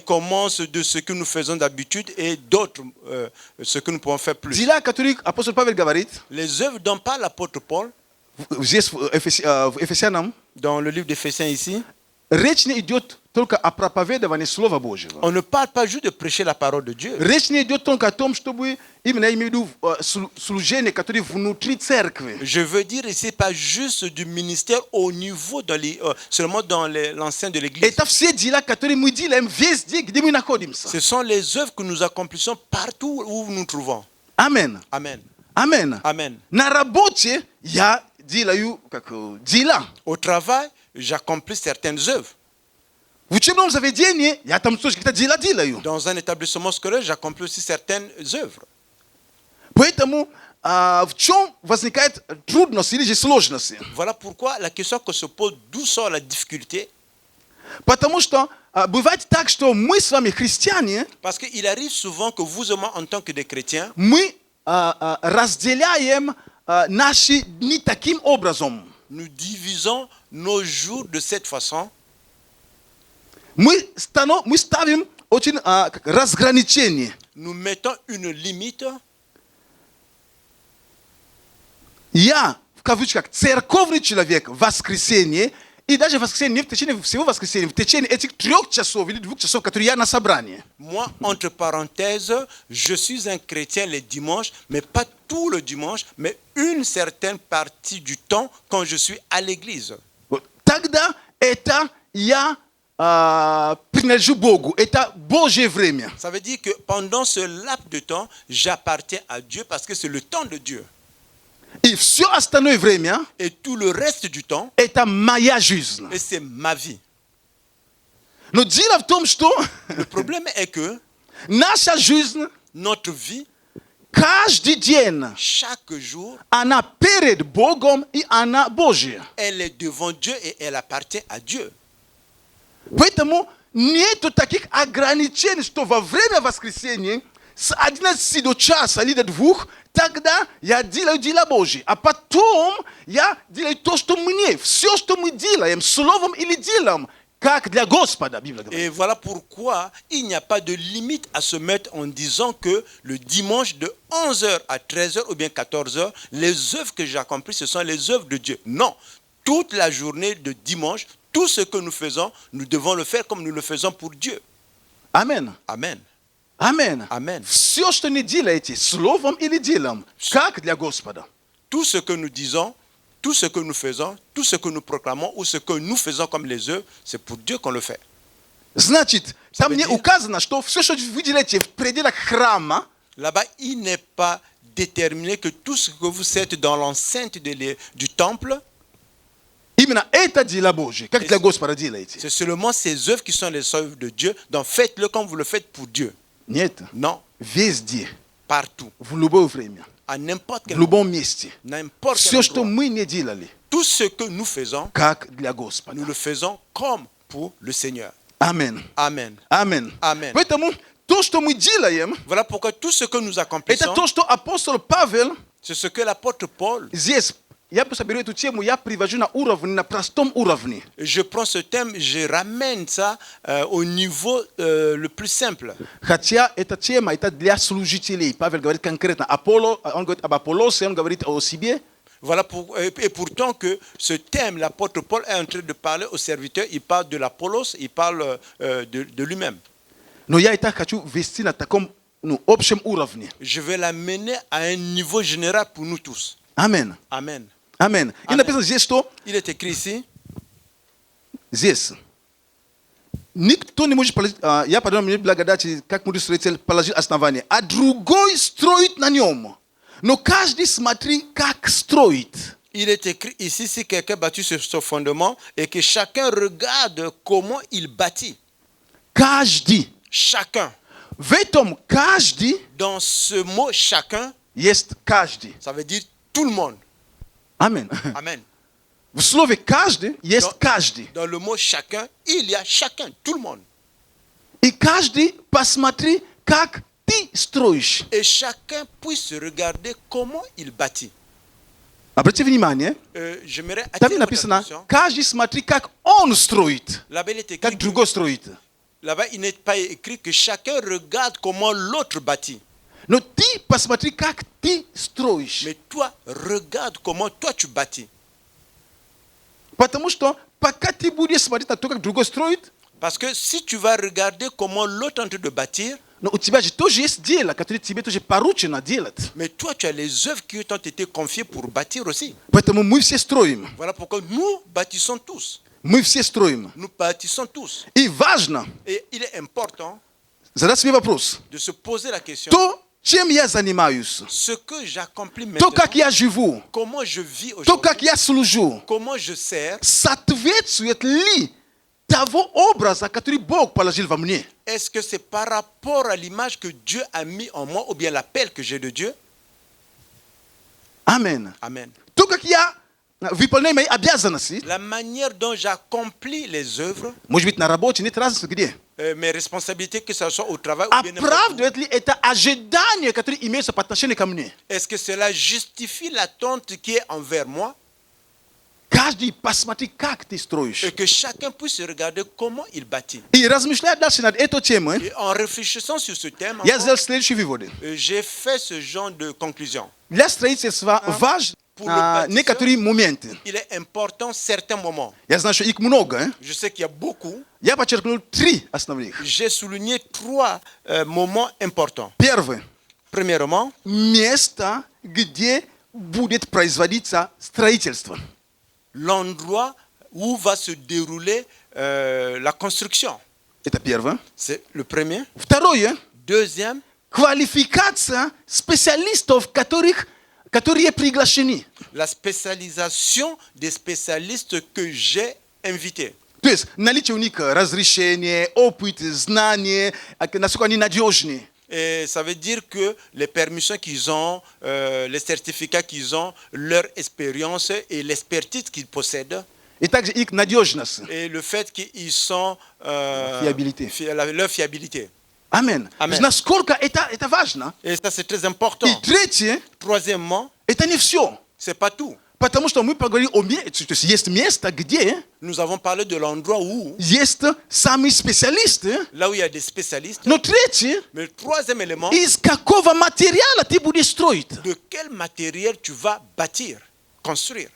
commencent de ce que nous faisons d'habitude et d'autres, ce que nous pouvons faire plus. Дела, которые апостол Павел говорит, Les œuvres dont parle l'apôtre Paul, здесь в Ефесянам, dans le livre d'Éphésiens ici, речь не идет только о проповедовании Слова Божьего. on ne parle pas juste de prêcher la parole de Dieu. Речь не идет только о том, чтобы именно я имею в виду служение, которое внутри церкви. Je veux dire ici pas juste du ministère au niveau seulement dans l'enceinte de l'église. Это все дела, которые мы делаем везде, где мы находимся. Ce sont les œuvres que nous accomplissons partout où nous nous trouvons. Амин. Amen. Амин. Amen. На работе я делаю дела. Au travail, j'accomplis certaines œuvres. В учебном заведении я там тоже какие-то дела делаю. Dans un établissement scolaire, j'accomplis aussi certaines œuvres. Поэтому в чем возникает трудность или же сложности? Voilà pourquoi la question que se pose, d'où sort la difficulté? Потому что бывает так, что мы с вами, христиане, Parce qu'il arrive souvent que vous et moi, en tant que des chrétiens, мы разделяем наши дни таким образом. nous divisons nos jours de cette façon. Мы ставим очень разграничение. Nous mettons une limite. Я, в кавычках, церковный человек в воскресенье, и даже в воскресенье, не в течение всего воскресенья, в течение этих 3 часов или 2 часов, которые я на собрании. Moi, entre parenthèses, je suis un chrétien les dimanches, mais pas tout le dimanche, mais une certaine partie du temps quand je suis à l'église. Тогда это я принадлежу Богу, это Божье время. Ça veut dire que pendant ce laps de temps, j'appartiens à Dieu parce que c'est le temps de Dieu. И все остальное время Et tout le reste du temps, это моя жизнь. et c'est ma vie. Но дело в том, что Le problème est que наша жизнь notre vie, каждый день, chaque jour, она перед Богом и она Божья. elle est devant Dieu et elle appartient à Dieu. Поэтому нету таких ограничений, что во время воскресенья с 11 до часа или до 2, тогда я делаю дела Божьи. А потом я делаю то, что мне. Все, что мы делаем, словом или делом, как для Господа, Библия говорит. Et voilà pourquoi il n'y a pas de limite à se mettre en disant que le dimanche de 11h à 13h ou bien 14h, les œuvres que j'accomplis, ce sont les œuvres de Dieu. Non, toute la journée de dimanche, tout ce que nous faisons, nous devons le faire comme nous le faisons pour Dieu. Amen. Amen. Amen. Amen. Все, что не делаете, словом или делом, как для Господа. Tout ce que nous disons, tout ce que nous faisons, tout ce que nous proclamons ou ce que nous faisons comme les œuvres, c'est pour Dieu qu'on le fait. Значит, там veut не dire- указано, что все, что вы делаете в пределах храма, Là-bas, il n'est pas déterminé que tout ce que vous faites dans l'enceinte du temple, именно это дела Божьи, как для Господа делаете. c'est seulement ces œuvres qui sont les œuvres de Dieu. Donc faites-le comme vous le faites pour Dieu. Нет, Non, везде, partout, в любое время, à n'importe в quel любом месте. n'importe quel Все, что endroit. мы не делали, Tout ce que nous faisons, как для Господа. nous le faisons comme pour le Seigneur. Amen. Amen. Amen. Amen. Поэтому то, что мы делаем, Voilà pourquoi tout ce que nous это accomplissons, то, что апостол Павел c'est ce que l'apôtre Paul здесь ya kusabiri tutie mu ya privaju na uravni na prastom uravni. Je prends ce thème, je ramène ça au niveau le plus simple. Khatia etachema itadlia slujitili Pavel говорит конкретно Apollo, on говорит об Аполлосе, он говорит о себе. Voilà et pourtant que ce thème, l'apôtre Paul est en train de parler aux serviteurs, il parle de l'Apollos, il parle de lui-même. Но я и так хочу вести на таком общем уровне. Je vais l'amener à un niveau général pour nous tous. Амен. Amen. Амен. И Amen. написано здесь, что Il est écrit ici, здесь никто не может положить, я подумал, мне благодати, как может строитель положить основание, а другой строит на нем. Но каждый смотри, как строит. il est écrit ici, si quelqu'un bâtit sur ce fondement et que chacun regarde comment il bâtit. Каждый. Chacun. В этом каждый Dans ce mot chacun, есть каждый. ça veut dire tout le monde. Амен. Amen. В слове каждый есть Non. каждый. Dans le mot chacun, il y a chacun, tout le monde. И каждый посмотри, как ты строишь. Et chacun puisse regarder comment il bâtit. Обратите внимание, J'aimerais там attirer votre написано, attention. каждый смотри, как он строит, Là-bas, il est écrit как другой строит. là-bas, il n'est pas écrit que chacun regarde comment l'autre bâtit. Но ты посмотри, как ты строишь. Mais toi, regarde comment toi tu bâtis. Потому что пока ты будешь смотреть на то, как другой строит, Parce que si tu vas regarder comment l'autre est en train de bâtir, но у тебя же тоже есть дело, которое тебе тоже поручено делать. mais toi, tu as les œuvres qui t'ont été confiées pour bâtir aussi. Поэтому мы все строим. Voilà pourquoi nous bâtissons tous. Мы все строим. Nous bâtissons tous. И важно Et il est important задать себе вопрос. de se poser la question, То, чем я занимаюсь, ce que j'accomplis то, maintenant, как я живу, comment je vis то, aujourd'hui, как я служу, comment je sers, соответствует ли того образа, который Бог положил во мне? est-ce que c'est par rapport à l'image que Dieu a mis en moi ou bien l'appel que j'ai de Dieu? Амен. Amen. То, как я выполняю мои обязанности, La manière dont j'accomplis les œuvres, может быть, на работе, нет разницы где. mes responsabilités, que ce soit au travail ou bien n'importe où, Оправдывает ли это ожидание, которое имеется по отношению ко мне? est-ce que cela justifie l'attente qui est envers moi Каждый посмотри, как ты строишь. et que chacun puisse regarder comment il bâtit. И размышляя дальше над этой темой, Et en réfléchissant sur ce thème, я encore, сделал следующие выводы. j'ai fait ce genre de conclusion. Для строительства важны некоторые моменты. Il est important certains moments. Я знаю, что их много. Je sais qu'il y a beaucoup. Я подчеркнул 3 основных. J'ai souligné 3 moments importants. Первый. Premièrement, Место, где будет производиться строительство. l'endroit où va se dérouler la construction. Это первое. C'est le premier. Второе. Deuxième, Квалификация специалистов, которые приглашены. la spécialisation des spécialistes que j'ai invités. То есть наличие у них разрешения, опыт, знания, насколько они надежны. Et ça veut dire que les permissions qu'ils ont, les certificats qu'ils ont, leur expérience et l'expertise qu'ils possèdent, И также их надежность. et le fait qu'ils sont... Fiabilité. Leur fiabilité. Амен. Амен. Насколько это важно. Et ça, c'est très important. И третье, Troisièmement, это не все. c'est pas tout. Потому что мы поговорили о месте. То есть есть место, где Nous avons parlé de l'endroit où, есть самые специалисты. là où il y a des spécialistes. Но третье, Mais le troisième élément, из какого материала ты будешь строить. de quel matériel tu vas bâtir, construire.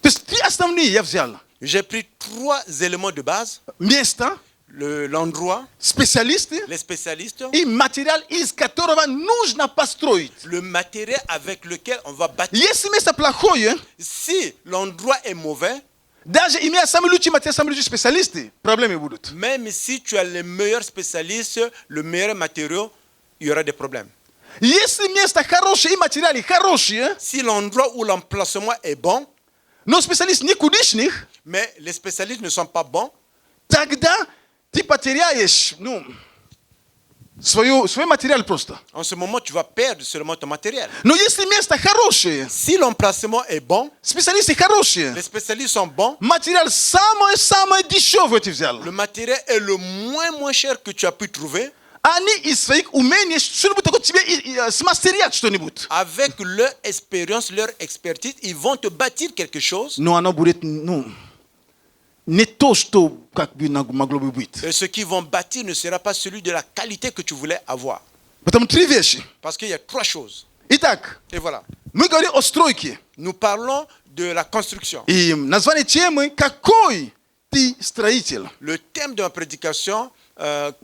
То есть 3 основные я взял. J'ai pris 3 éléments de base. Место, L'endroit, специалисты les spécialistes, и материал, из которого нужно построить. le matériel avec lequel on va bâtir. Если место плохое, Si l'endroit est mauvais, даже имея самый лучший материал, самые лучшие специалисты, проблемы будут. même si tu as les meilleurs spécialistes, le meilleur matériau, il y aura des problèmes. Если место хорошее и материалы хорошие, Si l'endroit où l'emplacement est bon, но специалист никудышных, mais les spécialistes ne sont pas bons, тогда ты потеряешь, свой материал просто. en ce moment, tu vas perdre seulement ton matériel. Но если место хорошее, Si l'emplacement est bon, специалисты хорошие, les spécialistes sont bons, материал самое дешевое ты взял. le matériel est le moins cher que tu as pu trouver, ani israik umeni shulbuta ko tibe smasteria tstonibut. Avec leur expérience, leur expertise, ils vont te bâtir quelque chose. No ana buret no. Netosto kak bi na maglobi buit. Et ce qu'ils vont bâtir ne sera pas celui de la qualité que tu voulais avoir. Batam triveshi. Parce qu'il y a trois choses. Itak. Et voilà. Mugari ostroiki. Nous parlons de la construction. И название темы «Какой ты строитель?» Le thème de ma prédication,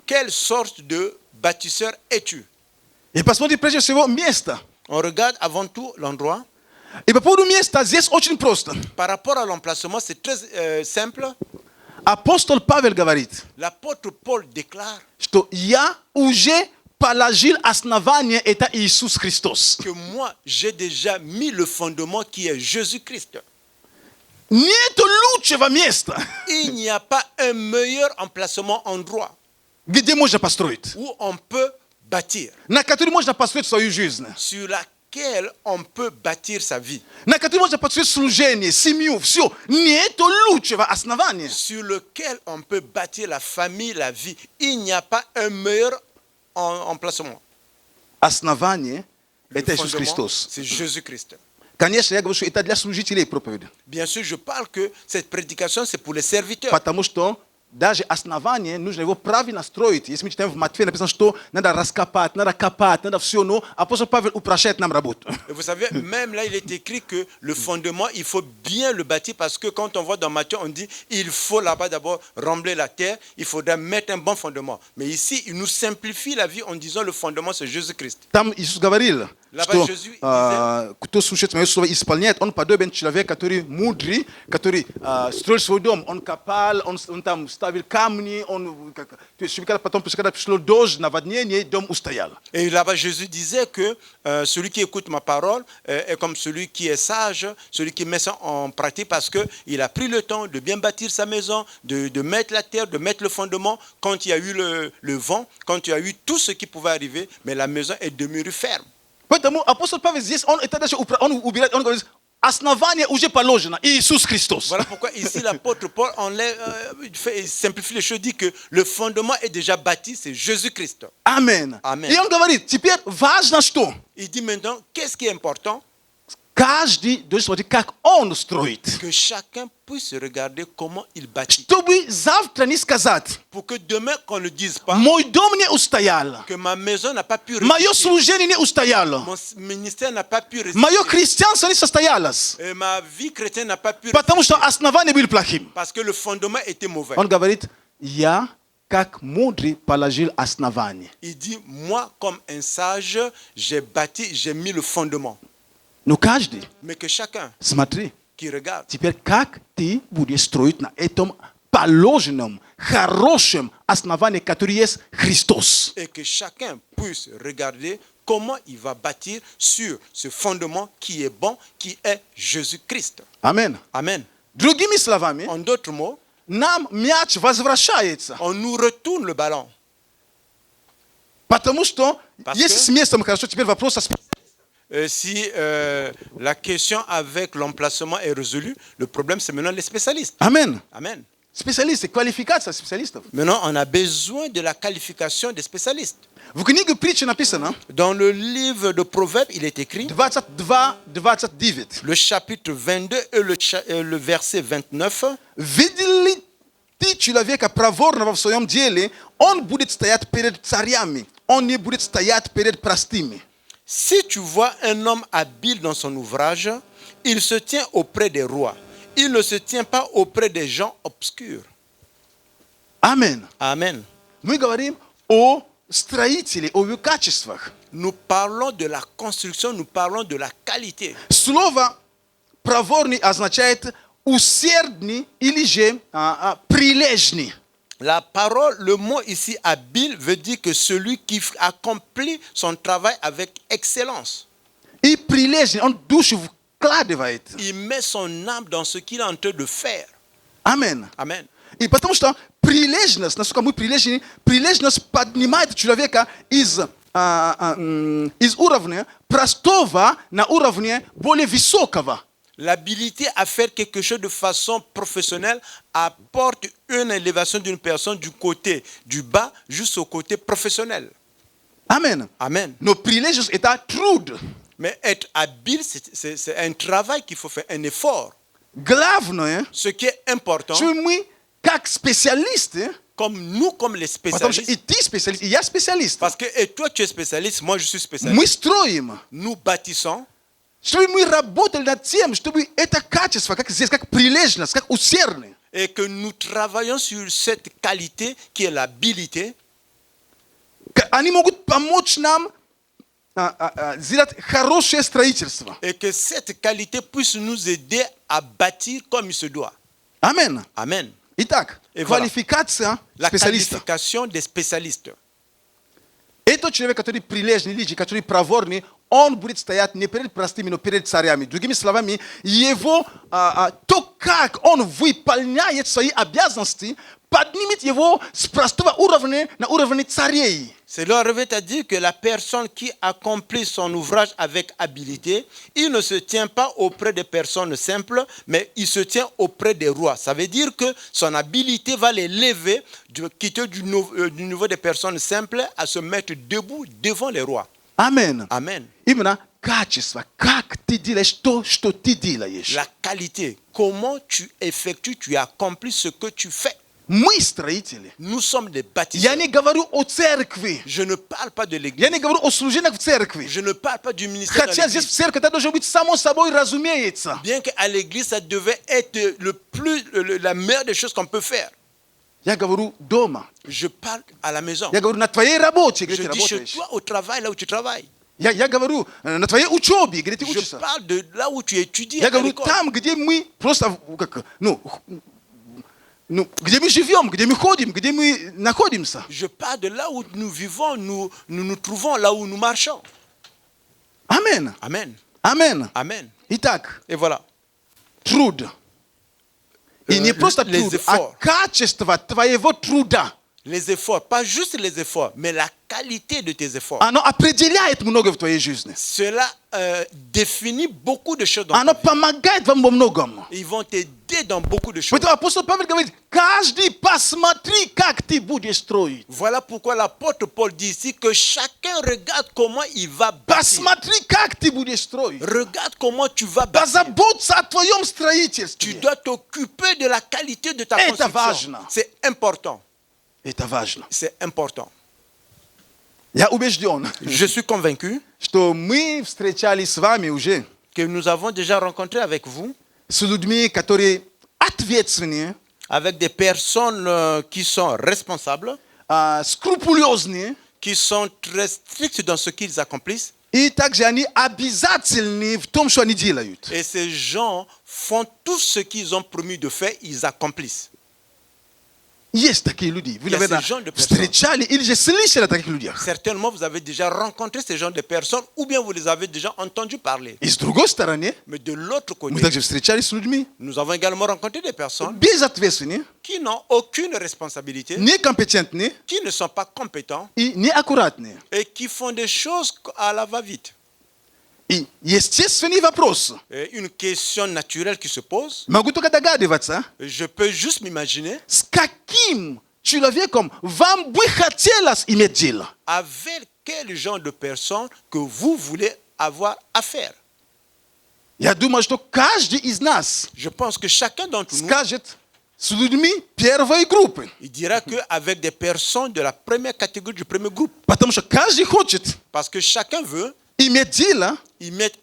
quelle sorte de bâtisseur es-tu? И посмотрите прежде всего место. On regarde avant tout l'endroit. И по поводу места здесь очень просто. Par rapport à l'emplacement, c'est très simple. Апостол Павел говорит, L'apôtre Paul déclare что «Я уже положил основание, это Иисус Христос». que moi, j'ai déjà mis le fondement qui est Jésus-Christ. Нету лучшего места, Il n'y a pas un meilleur emplacement, endroit где можно построить, où on peut bâtir, на который можно построить свою жизнь, sur laquelle on peut bâtir sa vie, на который можно построить служение, семью, все. Нету лучшего основания. sur lequel on peut bâtir la famille, la vie. Il n'y a pas un meilleur emplacement. Основание – Le это Иисус fondement, Христос. c'est Jésus-Christ. Конечно, я говорю, что это для служителей проповедь. Bien sûr, je parle que cette prédication, c'est pour les serviteurs. Потому что даже основание нужно его правильно строить. Если мы читаем в Матфея, написано, что надо раскопать, надо копать, надо все. Но апостол Павел упрощает нам работу. Et vous savez, même là, il est écrit que le fondement, il faut bien le bâtir parce que quand on voit dans Matthieu, on dit il faut là-bas d'abord rembler la terre, il faudra mettre un bon fondement. Mais ici, il nous simplifie la vie en disant le fondement, c'est Jésus-Christ. Там Иисус говорил, Là-bas, что Jésus кто слушает мои слова и исполняет, он подобен человек, который мудрый, который строил свой дом. Он копал, он там ставил камни, потом, когда пришло дождь, наводнение, дом устоял. Et là-bas, Jésus disait que celui qui écoute ma parole est comme celui qui est sage, celui qui met ça en pratique parce qu'il a pris le temps de bien bâtir sa maison, de mettre la terre, de mettre le fondement. Quand il y a eu le vent, quand il y a eu tout ce qui pouvait arriver, mais la maison est demeurée ferme. Поэтому апостол Павел здесь, он это даже он убирает, он говорит, основание уже положено, Иисус Христос. Voilà pourquoi ici l'apôtre Paul il simplifie les choses, dit que le fondement est déjà bâti, c'est Jésus-Christ. Амен. Amen. И он говорит, теперь важно что? Il dit maintenant, qu'est-ce qui est important? Каждый должен смотреть, как он строит. Que chacun puisse regarder comment il bâtit. Чтобы завтра не сказать, Pour que demain, qu'on ne dise pas мой дом не устоял, que ma maison n'a pas pu мое résister, служение не устояло, mon ministère n'a pas pu résister, мое христианство не состоялось, et ma vie chrétienne n'a pas pu résister, потому что основание было плохим. parce que le fondement était mauvais. Он говорит, я как мудрый положил основание. Il dit, moi, comme un sage, j'ai bâti, j'ai mis le fondement. Но каждый, Mais que chacun смотри, qui regarde, теперь как ты будешь строить на этом положенном, хорошем основании, которое есть Христос. et que chacun puisse regarder comment il va bâtir sur ce fondement qui est bon, qui est Jésus-Christ. Амен. Amen. Другими словами, En d'autres mots, нам мяч возвращается. on nous retourne le ballon. Потому что, Parce если que- с местом хорошо, теперь вопрос о Si la question avec l'emplacement est résolue, le problème c'est maintenant les spécialistes. Амен. Amen. Специалисты, квалификация специалистов. Maintenant, on a besoin de la qualification des spécialistes. В книге притчи написано, Dans le livre de Proverbes, il est écrit 22-29. le chapitre 22 et le verset 29. Видел ли ты человека проворного в своем деле, он будет стоять перед царями, он не будет стоять перед простыми. Si tu vois un homme habile dans son ouvrage, il se tient auprès des rois. Il ne se tient pas auprès des gens obscurs. Амен. Amen. Мы говорим о строителе, о его качествах. Nous parlons de la construction, nous parlons de la qualité. Слово проворный означает усердный или же прилежный. La parole, le mot ici habile veut dire que celui qui accomplit son travail avec excellence. И прилежный, он душу вкладывает. Il met son âme dans ce qu'il est en train de faire. Амен. Amen. И потому что прилежность, насколько мы прилежны, прилежность поднимает человека из уровня простого на уровне более высокого. L'habilité à faire quelque chose de façon professionnelle apporte une élévation d'une personne du côté du bas jusqu'au côté professionnel. Amen. Amen. Nos privilèges étaient trudes. Mais être habile, c'est un travail qu'il faut faire, un effort. Grave, non? Hein? Ce qui est important, Tu es как spécialiste. Hein? comme nous, comme les Потому что spécialistes, и ты специалист, и я специалист. parce que et toi tu es spécialiste, moi je suis spécialiste. Мы строим. Nous bâtissons Чтобы мы работали над тем, чтобы это качество, как здесь, как прилежность, как усердность, et que nous travaillons sur cette qualité qui est l'habilité, они могут помочь нам сделать хорошее строительство. et que cette qualité puisse nous aider à bâtir comme il se doit. Амен. Amen. Итак, И voilà. квалификация La специалиста. qualification des spécialistes. Это человек, который прилежный, лидер, который проворный, он будет стоять не перед простыми, но перед царями. Другими словами, его, то, как он выполняет свои обязанности, поднимет его с простого уровня на уровень царей. Cela revient à dire que la personne qui accomplit son ouvrage avec habileté, il ne se tient pas auprès des personnes simples, mais il se tient auprès des rois. Ça veut dire que son habileté va l'élever, quitter du niveau des personnes simples à se mettre debout devant les rois. Amen. Amen. Именно качество, как ты делаешь то, что ты делаешь. La qualité, comment tu effectues, tu accomplis ce que tu fais. Мы строители. Nous sommes des Я bâtisseurs. не говорю о церкви. Je ne parle pas de l'église. Я не говорю о служениях в церкви. Je ne parle pas du ministère de Хотя здесь в l'église. церкви это должно быть само собой разумеется. Bien qu'à l'église, ça devait être la meilleure des choses qu'on peut faire. Я говорю дома. Je parle à la maison. Я говорю на твоей работе, где Je ты dis chez работаешь. toi au travail, là où tu travailles. Я говорю на твоей учебе, где ты Je учишься. parle de là où tu étudies Я à говорю l'école. там, где мы просто, где мы живем, где мы ходим, где мы находимся. Je parle de là où nous vivons, nous trouvons, là où nous marchons. Амен. Amen. Амен. Amen. Итак, Et voilà. труд. И не просто les труд, а efforts. качество твоего труда. Les efforts, pas juste les efforts, mais la qualité de tes efforts. Оно определяет много в твоей жизни. Cela définit beaucoup de choses dans Оно ta vie. помогает вам во многом. Ils vont t'aider dans beaucoup de choses. Поэтому апостол Павел говорит, каждый посмотри, как ты будешь строить. Voilà pourquoi l'apôtre Paul dit ici que chacun regarde comment il va bâtir. Посмотри, как ты будешь строить. Regarde comment tu vas bâtir. Позаботься о твоем Tu строительстве. dois t'occuper de la qualité de ta Это construction. важно. C'est important. Это важно. C'est important. Я убежден, Je suis convaincu что мы встречались с вами уже que nous avons déjà rencontré avec vous, с людьми, которые ответственные, avec des personnes qui sont responsables, скрупулезные, qui sont très strictes dans ce qu'ils accomplissent. и также они обязательны в том, что они делают. Et ces gens font tout ce qu'ils ont promis de faire, ils accomplissent. Есть такие люди. Вы, Il y a наверное, ces gens de personnes. встречали или же слышали о таких людях. Certainement, vous avez déjà rencontré ces gens de personnes ou bien vous les avez déjà entendus parler. И с другой стороны, Mais de l'autre мы côté, также встречались с людьми nous avons également rencontré des personnes безответственные, qui n'ont aucune responsabilité, некомпетентные qui ne sont pas compétents и неаккуратные. et qui font des choses à la va-vite. И естественный вопрос. Et une question naturelle qui se pose, Могу только догадываться, je peux juste m'imaginer с каким человеком вам бы хотелось иметь дело. avec quel genre de personnes que vous voulez avoir affaire. Я думаю, что каждый из нас Je pense que chacun d'entre nous, скажет с людьми первой группы. il dira qu'avec des personnes de la première catégorie, du premier groupe, Потому что каждый хочет parce que chacun veut иметь дело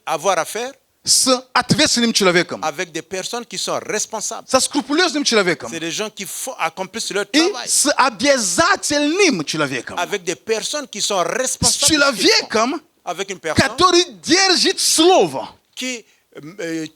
avoir affaire с ответственным человеком, avec des personnes qui sont responsables. со скрупулезным человеком C'est des gens qui accomplissent leur и travail. с обязательным человеком. Avec des personnes qui sont С responsables. de ce qu'ils font. человеком, Avec une personne который держит слово. qui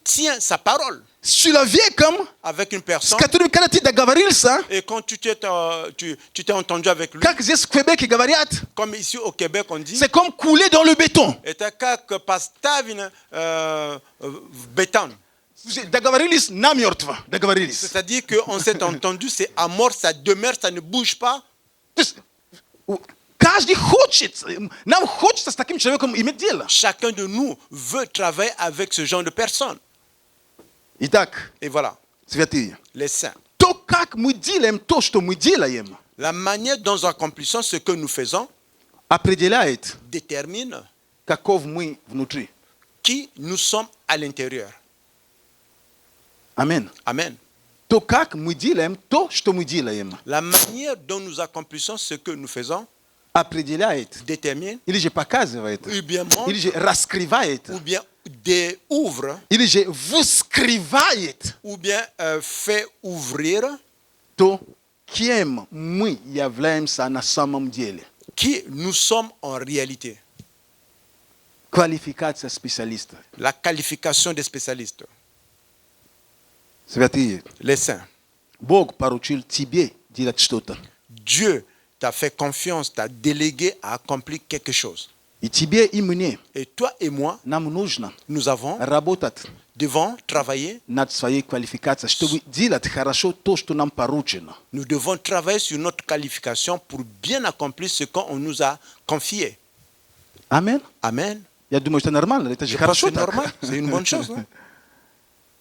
tient sa parole. С человеком, Avec une с personne. которым, когда ты договорился, Et quand tu t'es entendu avec lui, как здесь в Квебеке говорят, comme ici au Québec on dit, c'est comme couler dans le béton. это как поставить в бетон. Договорились намертво. Договорились. C'est-à-dire qu'on s'est entendu, c'est à mort, ça demeure, ça ne bouge pas. То есть, каждый хочет, нам хочется с таким человеком иметь дело. Chacun de nous veut travailler avec ce genre de personnes. Итак, Et voilà, святые, les saints. то, как мы делаем то, что мы делаем, La manière dont nous accomplissons ce que nous faisons определяет, détermine каков мы внутри. qui nous sommes à l'intérieur. Аминь. Amen. То, как мы делаем то, что мы делаем, La manière dont nous accomplissons ce que nous faisons определяет, détermine или же показывает, ou bien или montre же раскрывает, ou bien déouvre или же вскрывает ou bien fait ouvrir то, кем мы являемся на самом деле. qui nous sommes en réalité. Квалификация специалиста. La qualification des spécialistes. Святые, Les saints. Бог поручил тебе делать что-то. Dieu t'a fait confiance, t'a délégué à accomplir quelque chose. И тебе, и мне Et toi et moi, нам нужно nous avons, работать devons travailler, над своей квалификацией, чтобы делать хорошо то, что нам поручено. nous devons travailler sur notre qualification pour bien accomplir ce qu'on nous a confié. Аминь. Amen. Я думаю, что нормально. Это же Je pense que хорошо c'est так. normal, c'est une bonne chose. Non?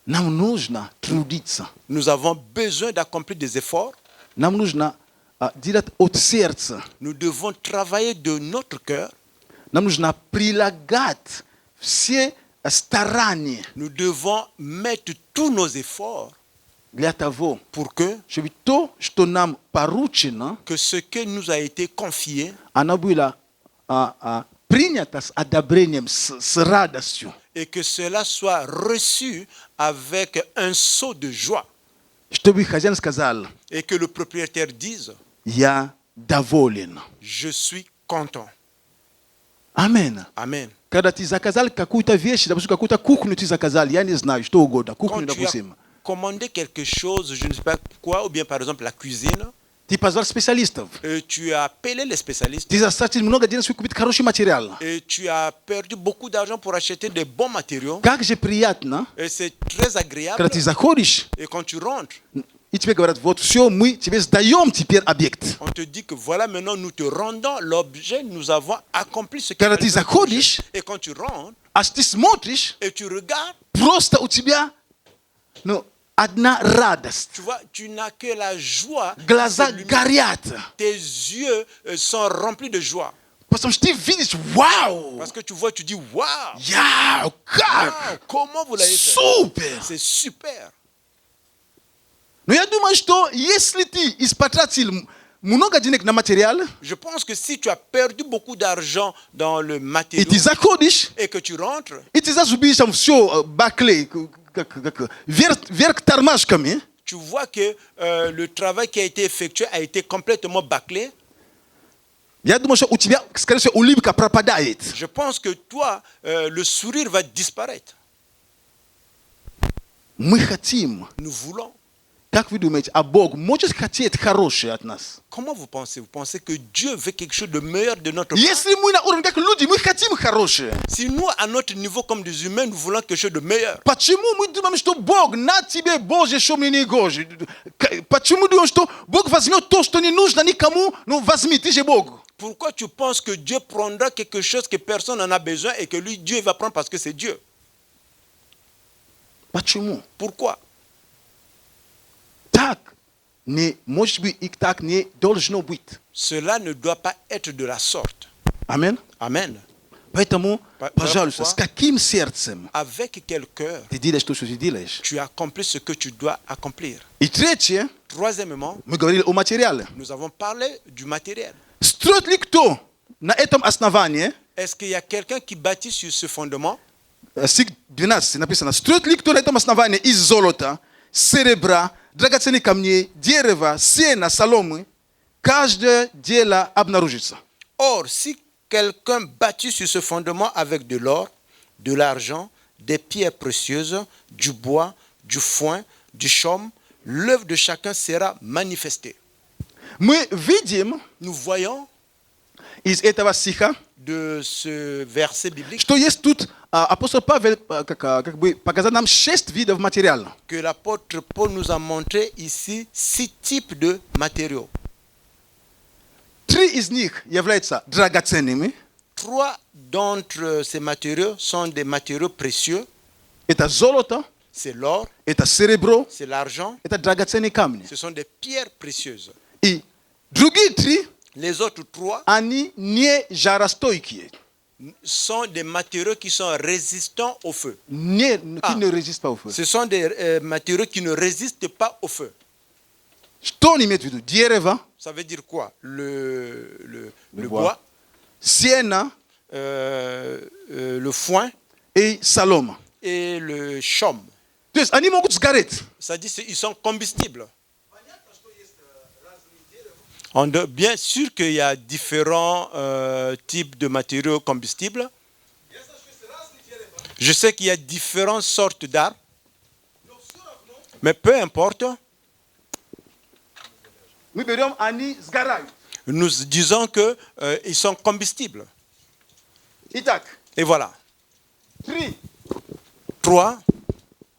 Нам нужно трудиться. Nous avons besoin d'accomplir des efforts. Нам нужно делать от сердца. Nous devons travailler de notre cœur. Нам нужно прилагать все старания Nous devons mettre tous nos efforts для того, pour que чтобы то, что нам поручено, ce qui nous a été confié оно было принято с одобрением, с радостью. et que cela soit reçu avec un saut de joie. Чтобы хозяин сказал, Et que le propriétaire dise, я доволен. je suis content. Аминь. Amen. Когда ты заказал какую-то вещь, допустим, какую-то кухню ты заказал, я не знаю, что угодно, кухню, Quand tu as допустим. commandé quelque chose, je ne sais pas quoi, ou bien par exemple la cuisine, Ты позвал специалистов. tu as appelé les spécialistes Ты затратил много денег, чтобы купить хороший материал. et tu as perdu beaucoup d'argent pour acheter des bons matériaux. Как же приятно, Et c'est très agréable. когда ты заходишь, Et quand tu rentres, и тебе говорят, вот все, мы тебе сдаем теперь объект. on te dit que voilà, maintenant nous te rendons l'objet, nous avons accompli ce Когда qu'il ты fallait. заходишь, Et quand tu rentres а ты смотришь, et tu regardes, просто у тебя одна радость. tu vois, tu n'as que la joie. Глаза cette lumière. горят. Tes yeux sont remplis de joie. Потому что ты видишь, вау, Parce que tu vois, tu dis waouh, я, как, comment vous l'avez fait? супер. C'est super. Но я думаю, что если ты испотратил много денег на материал, Je pense que si tu as perdu beaucoup d'argent dans le и matériau ты заходишь, et que tu rentres, и ты зашибись там все баклей, вверх тормашками, tu vois que le travail qui a été effectué a été complètement bâclé. я думаю, что у тебя, скорее всего, улыбка пропадает. Je pense que toi, le sourire va disparaître. Мы хотим, Nous voulons. как вы думаете, а Бог может хотеть хорошее от нас? Comment vous pensez? Vous pensez que Dieu veut quelque chose de meilleur de notre part? Если мы на уровне как люди, мы хотим хорошее. Si nous, à notre niveau comme des humains, nous voulons quelque chose de meilleur, Почему мы думаем, что Бог на тебе Божье, что мне не Божье? Почему думаем, что Бог возьмет то, что не нужно никому? Ну, возьми, ты же Бог. pourquoi tu penses que Dieu prendra quelque chose que personne n'en a besoin et que lui, Dieu va prendre parce que c'est Dieu? Почему? Pourquoi? Так не может быть и так не должно быть. Cela ne doit pas être de la sorte. Аминь. Amen. Поэтому, пожалуйста, pourquoi? с каким сердцем Avec quel cœur ты делаешь то, что ты делаешь? tu accomplis ce que tu dois accomplir. И третье, Troisièmement, мы говорили о материале. nous avons parlé du matériel. Строит ли кто на этом основании? Est-ce qu'il y a quelqu'un qui bâtit sur ce fondement? Стих 12 написано. Строит ли кто на этом основании из золота, серебра, драгоценных камней, дерева, сена, соломы? Каждое дело обнаружится. Or, si quelqu'un bâtit sur ce fondement avec de l'or, de l'argent, des pierres précieuses, du bois, du foin, du chaume, l'œuvre de chacun sera manifestée. Мы видим Nous voyons из этого стиха, de ce verset biblique что есть тут апостол Павел как бы показал нам 6 видов материала. que l'apôtre Paul nous a montré ici 6 types de matériaux. 3 из них являются драгоценными. 3 d'entre ces matériaux sont des matériaux précieux. Это золото, C'est l'or, eta cerebro, c'est l'argent, eta dragaceni kamni. ce sont des pierres précieuses. I drugi tri Les autres trois ani nie jarastoikie. sont des matériaux qui sont résistants au feu. Nie Ah. qui ne résiste pas au feu. Ce sont des matériaux qui ne résistent pas au feu. Stoni met vidu diereva, Ça veut dire quoi? Le bois. bois, siena le foin et saloma. et le chaume. Dus ani mogu tsigareti. Ça dit qu'ils sont combustibles. Bien sûr qu'il y a différents types de matériaux combustibles. Je sais qu'il y a différentes sortes d'arbres. Mais peu importe, Miberium ani zgarai. nous disons qu'ils sont combustibles. Itak. Et voilà. Tri. 3.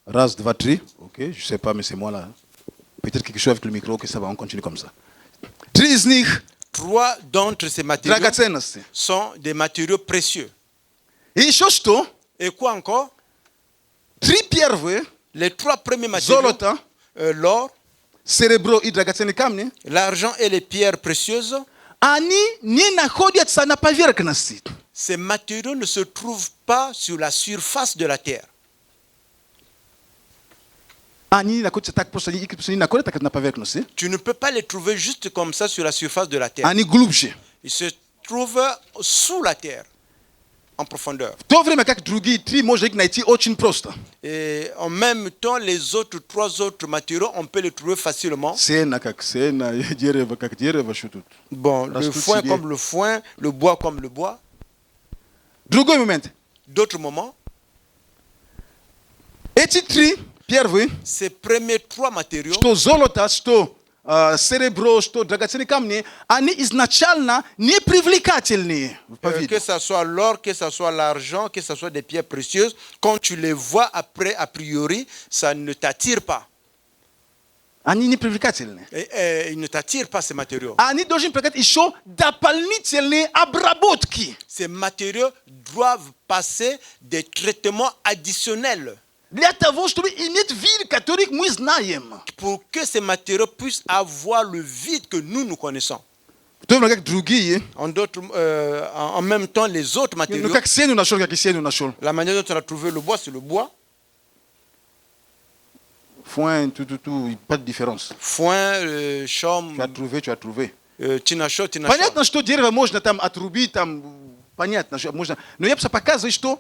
Raz dva tri. Ok, je sais pas mais c'est moi là. Peut-être quelque chose avec le micro que ça va on continue comme ça. Tri iz njih 3 d'entre ces matériaux dragocenosti. sont des matériaux précieux. I što što Et quoi encore? tri pierwsze Les 3 premiers matériaux, zolota, l'or, cerebro i dragoceni kamni, l'argent et les pierres précieuses, ani nie naходят na поверхности. ces matériaux ne se trouvent pas sur la surface de la terre. Ani naходятся так просто, не находятся так на поверхности. Tu ne peux pas les trouver juste comme ça sur la surface de la terre. Ani глубже. Ils se trouvent sous la terre, en profondeur. В то время как другие три можно их найти очень просто. Et en même temps, les autres 3 autres matériaux, on peut les trouver facilement. Сена как сена, дерево как дерево, что тут. Bon, le Reste foin aussi comme le foin, le bois comme le bois. Другой момент. D'autres moments, Эти три первые, ces premiers 3 matériaux, что золото, что серебро, что драгоценные камни, они изначально не привлекательные. по виду. que ce soit l'or, que ce soit l'argent, que ce soit des pierres précieuses, quand tu les vois après, a priori, ça ne t'attire pas. Они не привлекательные. Ils ne t'attirent pas, ces matériaux. Они должны привлекать еще дополнительные обработки. Ces matériaux doivent passer des traitements additionnels Для того, чтобы иметь вид, который мы знаем. pour que ces matériaux puissent avoir le vide que nous connaissons. В то время как другие, En même temps, les autres ну matériaux, как сену нашел, как и сену нашел. la manière dont on a trouvé le bois, c'est le bois. Foin, tout, pas de différence. Foin, chaume, Tu as trouvé. tinachot. Понятно, что дерево можно там отрубить, там, понятно, что можно. Но я просто показываю, что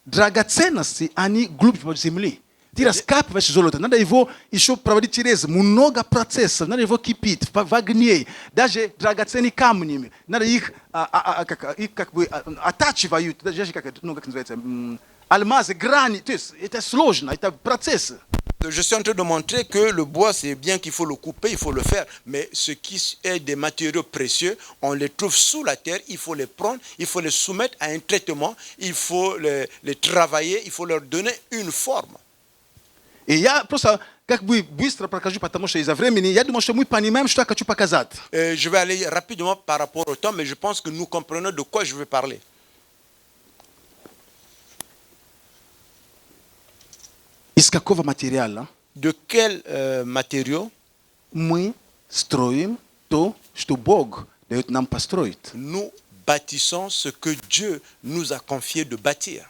драгоценности, они глубже под земли. Ты раскапываешь золото, надо его еще проводить через много процессов, надо его кипить в огне. Даже драгоценные камни, надо их как бы оттачивают, даже как называется, алмазы, грани, то есть это сложно, это процесс. Je suis en train de montrer que le bois, c'est bien qu'il faut le couper, il faut le faire. Mais ce qui est des matériaux précieux, on les trouve sous la terre, il faut les prendre, il faut les soumettre à un traitement, il faut les travailler, il faut leur donner une forme. И я просто как бы быстро прохожу, потому что из-за времени, я думаю, что мы понимаем, что я хочу показать. Je vais aller rapidement par rapport au temps, mais je pense que nous comprenons de quoi je vais parler. Из какого материала De quels matériaux мы строим то, что Бог дает нам построить? nous bâtissons ce que Dieu nous a confié de bâtir?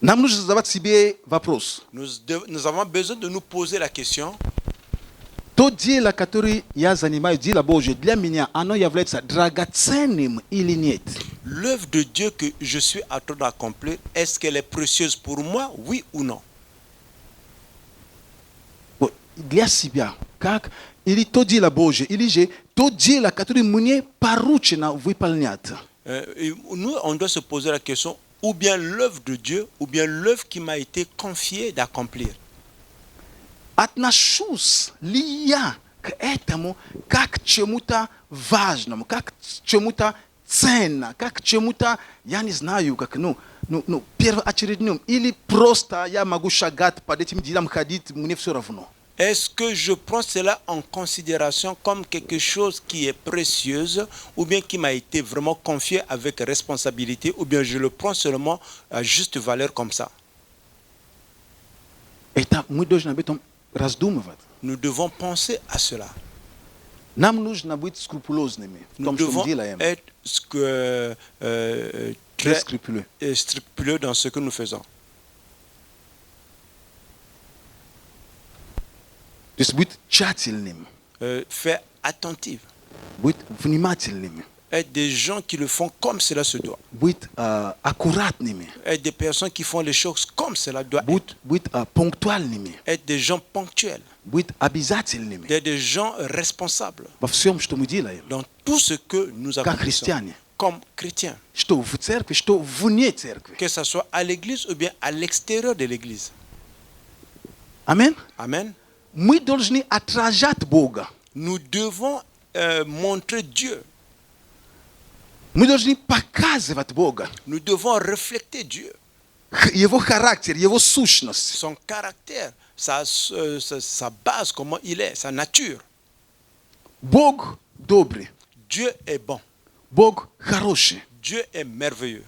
Нам нужно задавать себе вопрос. Nous avons besoin de nous poser la question, То дело, которое я занимаю, дело Божье, для меня, оно является драгоценным или нет? l'œuvre de Dieu que je suis en train d'accomplir, est-ce qu'elle est précieuse pour moi, oui ou non? Вот для себя, как? Или то дело Божье, или же то дело, которое мне поручено выполнять? Nous, on doit se poser la question, ou bien l'œuvre de Dieu, ou bien l'œuvre qui m'a été confiée d'accomplir. Отношусь ли я к этому как к чему-то важному, как к чему-то ценному, как к чему-то, я не знаю, как, первоочередным, или просто я могу шагать под этим делом, ходить, мне все равно. Est-ce que je prends cela en considération comme quelque chose qui est précieuse ou bien qui m'a été vraiment confié avec responsabilité ou bien je le prends seulement à juste valeur comme ça? Eta muito hoje na betom razdumovat. Nous devons penser à cela. Nam nos na buit scrupuloso neme. Nous Comme devons je dis là, hein. être Très très scrupuleux. scrupuleux dans ce que nous faisons. Dus buit chatil neme. Faire attentif. Buit vnimatil neme. Être des gens qui le font comme cela se doit. Buit akkurat neme. Être des personnes qui font les choses comme cela doit être. Buit ponctual neme. Être des gens ponctuels. Buit abizatil neme. Être des gens responsables Bafsiom что мы делаем. dans tout ce que nous Как accomplissons христиане. comme chrétiens. Что в церкви, что вне церкви. Que ce soit à l'église ou bien à l'extérieur de l'église. Амен. Amen. Мы должны отражать Бога. Nous devons montrer Dieu. Мы должны показывать Бога. Nous devons refléter Dieu. Его характер, его сущность. Son caractère, sa base, comment il est, sa nature. Бог добрый. Dieu est bon. Бог хороший. Dieu est merveilleux.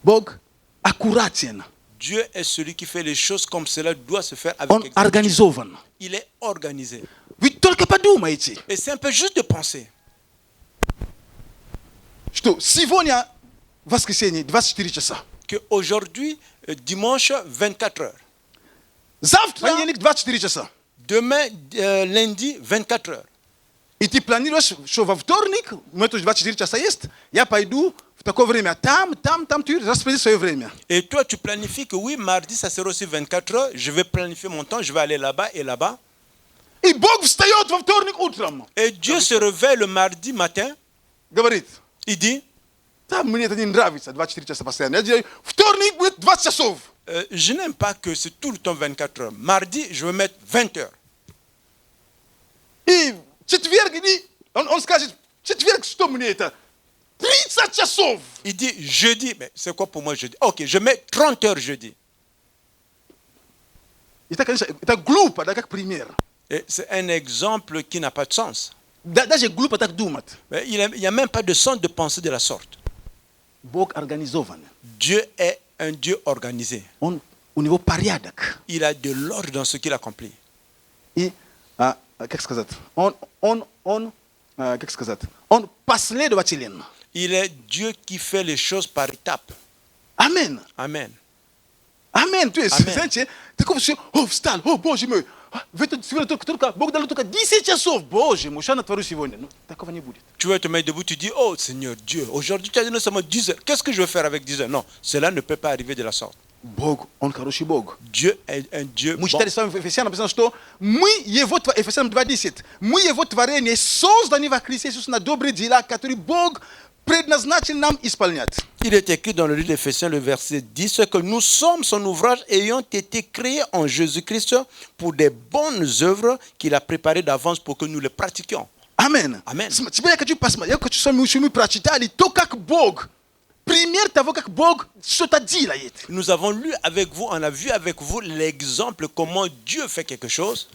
Бог аккуратен. Dieu est celui qui fait les choses comme cela doit se faire avec Он exactitude. организован. Il est organisé. Вы только подумайте, Et c'est un peu juste de penser что сегодня воскресенье 24 часа. qu'aujourd'hui, dimanche, 24 heures. Завтра понедельник 24 часа. Demain, lundi, 24 heures. И ты планируешь, что во вторник, у меня тоже 24 часа есть, я пойду в такое время. Там, ты распределишь свое время. Et toi, tu planifies que oui, mardi, ça sera aussi 24 heures. Je vais planifier mon temps, je vais aller là-bas et là-bas. И Бог встает во вторник утром. Et Dieu se réveille le mardi matin. Говорит, Il dit, да, мне это не нравится, 24 часа постоянно. Я делаю, вторник будет 20 часов. je n'aime pas que c'est tout le temps 24 heures. Mardi, je vais mettre 20 heures. И четверг, он скажет, четверг, что мне это? 30 часов. Il dit jeudi, mais c'est quoi pour moi jeudi? Ok, je mets 30 heures jeudi. Это, конечно, это глупо, да, как пример. Et c'est un exemple qui n'a pas de sens. Даже глупо так думать. Mais il n'y a même pas de sens de penser de la sorte. Бог организован. Dieu est un Dieu organisé. У него порядок. Il a de l'ordre dans ce qu'il accomplit. И, как сказать, как сказать, он последователен. Il est Dieu qui fait les choses par étapes. Амен. Amen. Амен. То есть, Амен. знаете, такого все, встал, боже мой, сегодня только, Бог дал только 10 часов, боже мой, что я натворю сегодня? Ну, такого не будет. Tu vas te mettre debout, tu dis, oh Seigneur Dieu, aujourd'hui tu as donné seulement 10 heures. Qu'est-ce que je vais faire avec 10 heures? Non, cela ne peut pas arriver de la sorte. Бог, он хороший Бог. Dieu est un Dieu Мы bon. читали с вами в Ефесянам, написано, что мы его, Ефесянам 2:10, мы его творение, созданы во Христе Иисусе на добрые дела, которые Бог предназначил нам исполнять. Il est écrit dans le livre d'Éphésiens, le verset 10, que nous sommes son ouvrage ayant été créés en Jésus-Christ pour des bonnes œuvres qu'il a préparées d'avance pour que nous les pratiquions. Амен. Амен. Теперь я хочу посмотреть, я хочу с вами, чтобы мы прочитали то, как Бог, пример того, как Бог что-то делает. Nous avons lu avec vous, on a vu avec vous l'exemple comment Dieu fait quelque chose.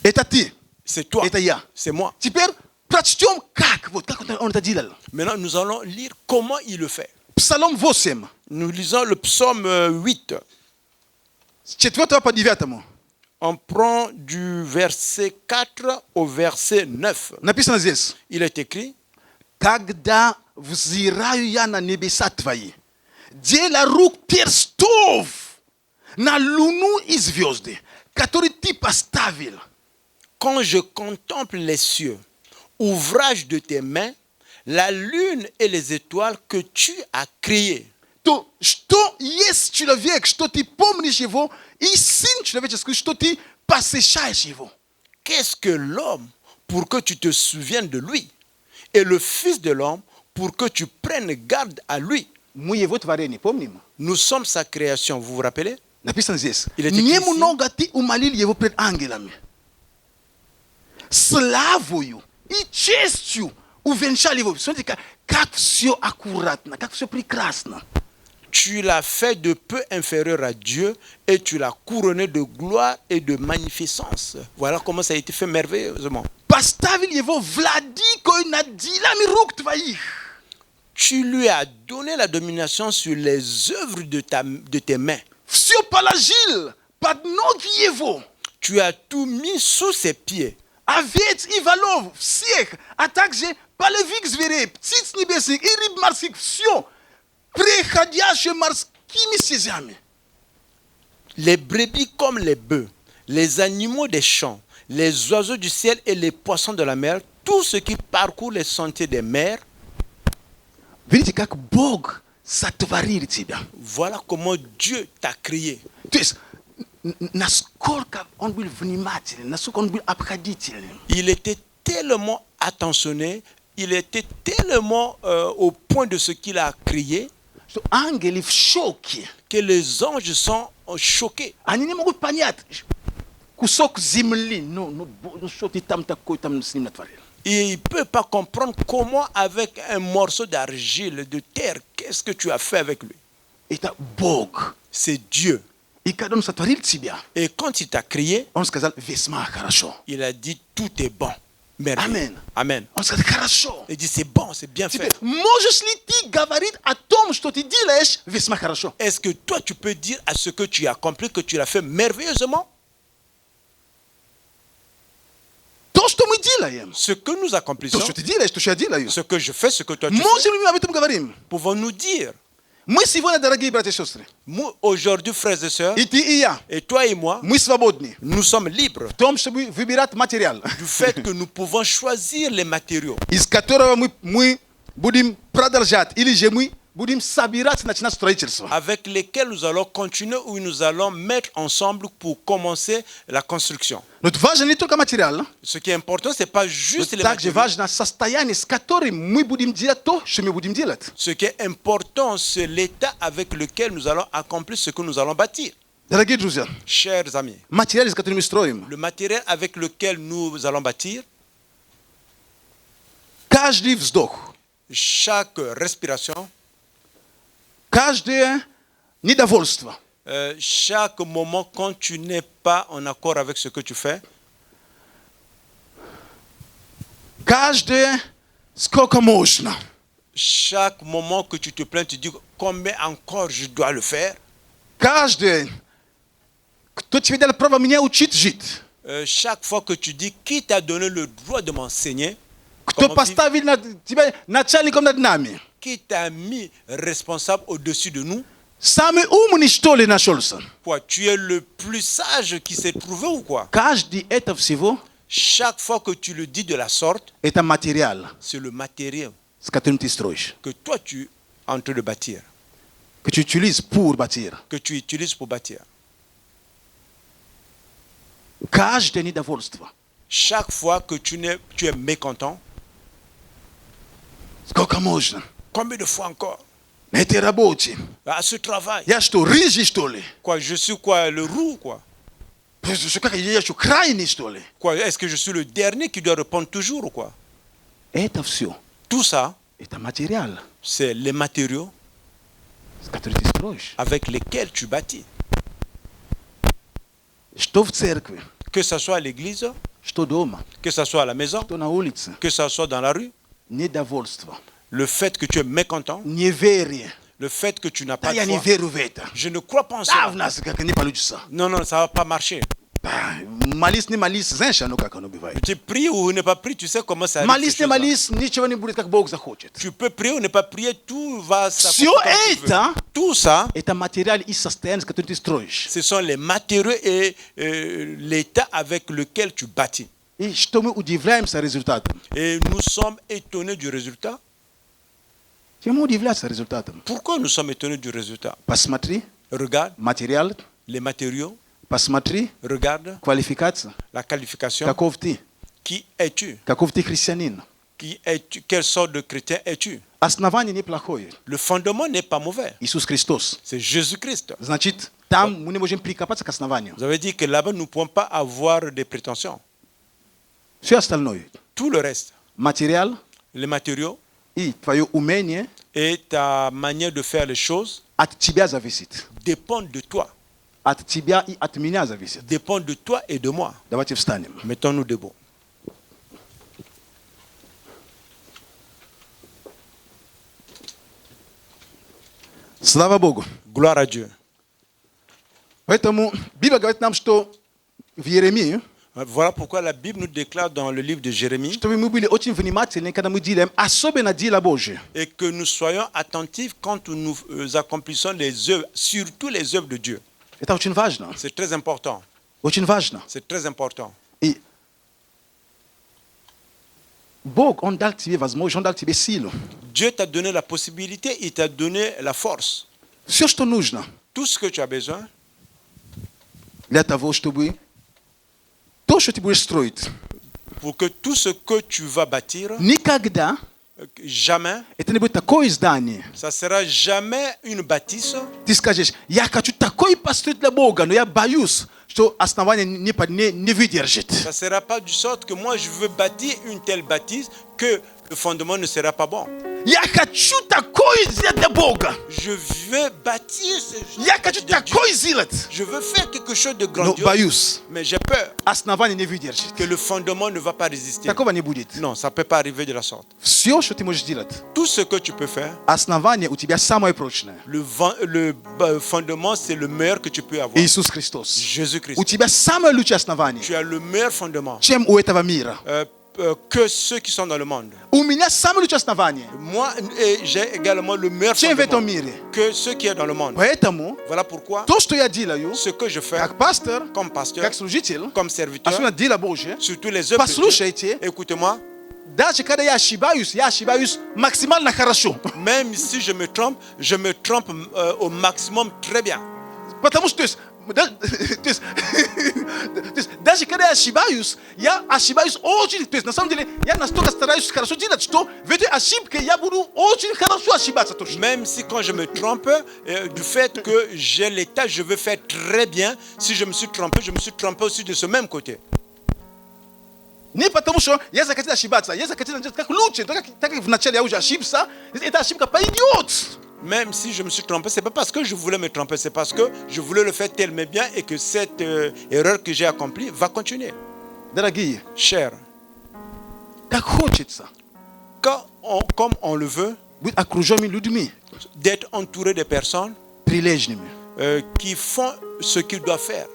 Это ты, C'est toi, это я. c'est moi. Теперь прочтем, как он это делал. Maintenant, nous allons lire comment il le fait. Псалом 8, Nous lisons le psaume 8. с 4 по 9. On prend du verset 4 au verset 9. Написано здесь. Il est écrit, Когда взираю я на небеса твои, дело рук перстов, на луну и звезды, которые ты поставил. quand je contemple les cieux, ouvrage de tes mains, la lune et les étoiles que tu as créées. То что есть человек, что ты помнишь его, и сын человеческий, что ты посещаешь его. Qu'est-ce que l'homme pour que tu te souviennes de lui? Et le Fils de l'homme pour que tu prennes garde à lui? Мы его творение, помним? Nous sommes sa création, vous vous rappelez? Написано здесь. Il est écrit Немного ты умолил его пред ангелами. Славою и честью увенчали его. Смотрите, как все аккуратно, как все прекрасно. tu l'as fait de peu inférieur à Dieu et tu l'as couronné de gloire et de magnificence. Voilà comment ça a été fait merveilleusement. Pastavili yevo vladi ko inadila miruk tvaih. Tu lui as donné la domination sur les œuvres de tes mains. Sio palagil, padnogi yevo. Tu as tout mis sous ses pieds. Avet ivalov, siek, atakje, palevik zvere, ptits nibesik, irib marsik, sio. Prechadiache mars kimi sezame. Les brebis comme les bœufs, les animaux des champs, les oiseaux du ciel et les poissons de la mer, tout ce qui parcourt les sentiers des mers, Vidite kak Bog satvariri тебя. voilà comment Dieu t'a créé. То есть, насколько он был внимателен, насколько он был обходителен. Il était tellement attentionné, il était tellement au point de ce qu'il a créé Что ангелы в шоке. que les anges sont choqués. Они не могут понять. Кусок земли, ну что ты там такой там с ним натворил. Et il ne peut pas comprendre comment avec un morceau d'argile, de terre, qu'est-ce que tu as fait avec lui. Это Бог. C'est Dieu. И когда он сотворил тебя, Et quand il t'a créé, он сказал весьма хорошо. il a dit tout est bon. Merveilleux. Amen. Amen. Он сказал хорошо. Il dit c'est bon, c'est bien fait. Теперь, можешь ли ты говорить о том, что ты делаешь весьма хорошо? Est-ce que toi tu peux dire à ce que tu as accompli que tu l'as fait merveilleusement? То, что мы делаем, Ce que nous accomplissons, то, что ты делаешь, то, что я делаю. ce que je fais, ce que toi tu fais, Можем ли мы об этом говорим? pouvons-nous dire, Мы сегодня, дорогие братья и сестры, nous, aujourd'hui, frères et sœurs, и ты, и я, et toi et moi, мы свободны nous sommes libres в том, чтобы выбирать материал, du fait que nous pouvons choisir les matériaux из которого мы будем продолжать, или же мы будем собирать, начинать строительство. avec lesquels nous allons continuer ou nous allons mettre ensemble pour commencer la construction. Но это важно не только материал, Ce qui est important, ce n'est pas juste но les также matériaux. важно состояние, с которым мы будем делать то, что мы будем делать. Ce qui est important, c'est l'état avec lequel nous allons accomplir ce que nous allons bâtir. Дорогие друзья, Chers amis, материал, из которого мы строим, le matériel avec lequel nous allons bâtir, каждый вздох, chaque respiration, каждое недовольство, chaque moment quand tu n'es pas en accord avec ce que tu fais, каждое сколько можно. chaque moment que tu te plains, tu dis combien encore je dois le faire. Каждый, кто тебе дал право меня учить жить, Chaque fois que tu dis qui t'a donné le droit de m'enseigner, кто comment vivre, поставил тебя начальником над нами, qui t'a mis responsable au-dessus de nous, самый умный, что ли, нашелся. quoi, tu es le plus sage qui s'est trouvé ou quoi? Каждый это всего, Chaque fois que tu le dis de la sorte, это материал, c'est le matériel с которым ты строишь, que toi tu es en train de bâtir, que tu utilises pour bâtir. que tu utilises pour bâtir. Каждое недовольство, Chaque fois que tu es mécontent, сколько можно. combien de fois encore? На этой работе. À ce travail, Я что, рыжий, что ли? quoi, je suis quoi, le roux, quoi? Я что, крайний, что ли? Quoi, est-ce que je suis le dernier qui doit répondre toujours ou quoi? Это все, Tout ça, это материал, c'est les matériaux с которым ты строишь. avec lesquels tu bâtis. Что в церкви, Que ce soit à l'église, что дома, que ce soit à la maison, что на улице. que ce soit dans la rue, Недовольство, le fait que tu es mécontent, неверие. le fait que tu n'as Да pas я de не foi, верю в это. je ne crois pas en Да, ça. в нас как не получится. Non, non, ça ne va pas marcher. Да, молись, не молись, знаешь, оно как оно бывает. Tu pries ou ne pas prier, tu sais comment ça arrive. Молись, ces не choses-là. молись, ничего не будет, как Бог захочет. Tu peux prier ou ne pas prier, tout va Все s'accomplir comme tu veux. это, Tout ça, это материал и состояние, с которым ты строишь. ce sont les matériaux et l'état avec lequel tu bâtis. И что мы удивляемся результатом? Et nous sommes étonnés du résultat. Чему удивляться результатом? Pourquoi nous sommes étonnés du résultat? Посмотри, Regarde материал, les matériaux, посмотри, regarde квалификация. la qualification. Каков ты? Qui es-tu? Каков ты христианин? Qui es-tu? Quelle sorte de chrétien es-tu? Основание неплохое. Le fondement n'est pas mauvais. Иисус Христос. C'est Jésus-Christ. Значит, там мы не можем прикопаться к основанию. Vous avez dit que là-bas, nous ne pouvons pas avoir des prétentions. Все остальное. Tout le reste, Материал, les matériaux, i tvoje umenie et ta manière de faire les choses at ciebie zawisit. dépendent de toi. At ciebie i at mnie zawisit. Dépendent de toi et de moi. Dawajcie wstaniemy. Mettons-nous debout. Слава Богу. Gloire à Dieu. Поэтому Библия говорит нам, что в Иеремии, Voilà pourquoi la Bible nous déclare dans le livre de Jérémie чтобы мы были очень внимательны, когда мы делаем особенно дело Божие. et que nous soyons attentifs quand nous accomplissons les œuvres, surtout les œuvres de Dieu. Это очень важно. C'est très important. Очень важно. C'est très important. И Бог, Он дал тебе возможность, Он дал тебе силу. Dieu t'a donné la possibilité, il t'a donné la force. Все, что нужно Tout ce que tu as besoin для того, чтобы то, что ты будешь строить, pour que tout ce que tu vas bâtir, никогда jamais, это не будет такое здание. ça sera jamais une bâtisse. Ты скажешь, я хочу такой построить для Бога, но я боюсь, что основание не выдержит. Ça ne sera pas du sorte que moi je veux bâtir une telle bâtisse que le fondement ne sera pas bon. Я хочу такое сделать для Бога. Je veux bâtir ce Я хочу de Dieu. такое сделать. Je veux faire quelque chose de Но grandiose, боюсь, mais j'ai peur основание не выдержит. que le fondement ne va pas résister. Такого не будет. Non, ça ne peut pas arriver de la sorte. Все, что ты можешь делать, Tout ce que tu peux faire, основание у тебя самое прочное. le fondement, c'est le meilleur que tu peux avoir. Иисус Христос. Jésus-Christ. У тебя самое лучшее основание, Tu as le meilleur fondement чем у этого мира. que ceux qui sont dans le monde. У меня самое лучшее основание, Moi, j'ai également le meilleur чем в этом fondement мире. que ceux qui sont dans le monde. Поэтому Voilà pourquoi то, что я делаю, ce que je fais как пастор, comme pasteur, как служитель, comme serviteur, особенно дело Божье, surtout les œuvres de Dieu, послушайте, écoutez-moi, даже когда я ошибаюсь максимально хорошо. même si je me trompe au maximum très bien. Потому что, то есть, даже когда я ошибаюсь очень, то есть на самом деле я настолько стараюсь хорошо делать, что в этой ошибке я буду очень хорошо ошибаться точно. Même si quand je me trompe, du fait que j'ai les tâches, je veux faire très bien, si je me suis trompé aussi de ce même côté. Не потому что я захотел ошибаться, я захотел делать как лучше, так как вначале я уже ошибся, эта ошибка пойдет. Même si je me suis trompé, c'est pas parce que je voulais me tromper, c'est parce que je voulais le faire tellement bien et que cette erreur que j'ai accomplie va continuer. Дорогие, Cher, как хочется comme on le veut, быть окруженными людьми, d'être entouré de personnes прилежными, qui font ce qu'ils doivent faire,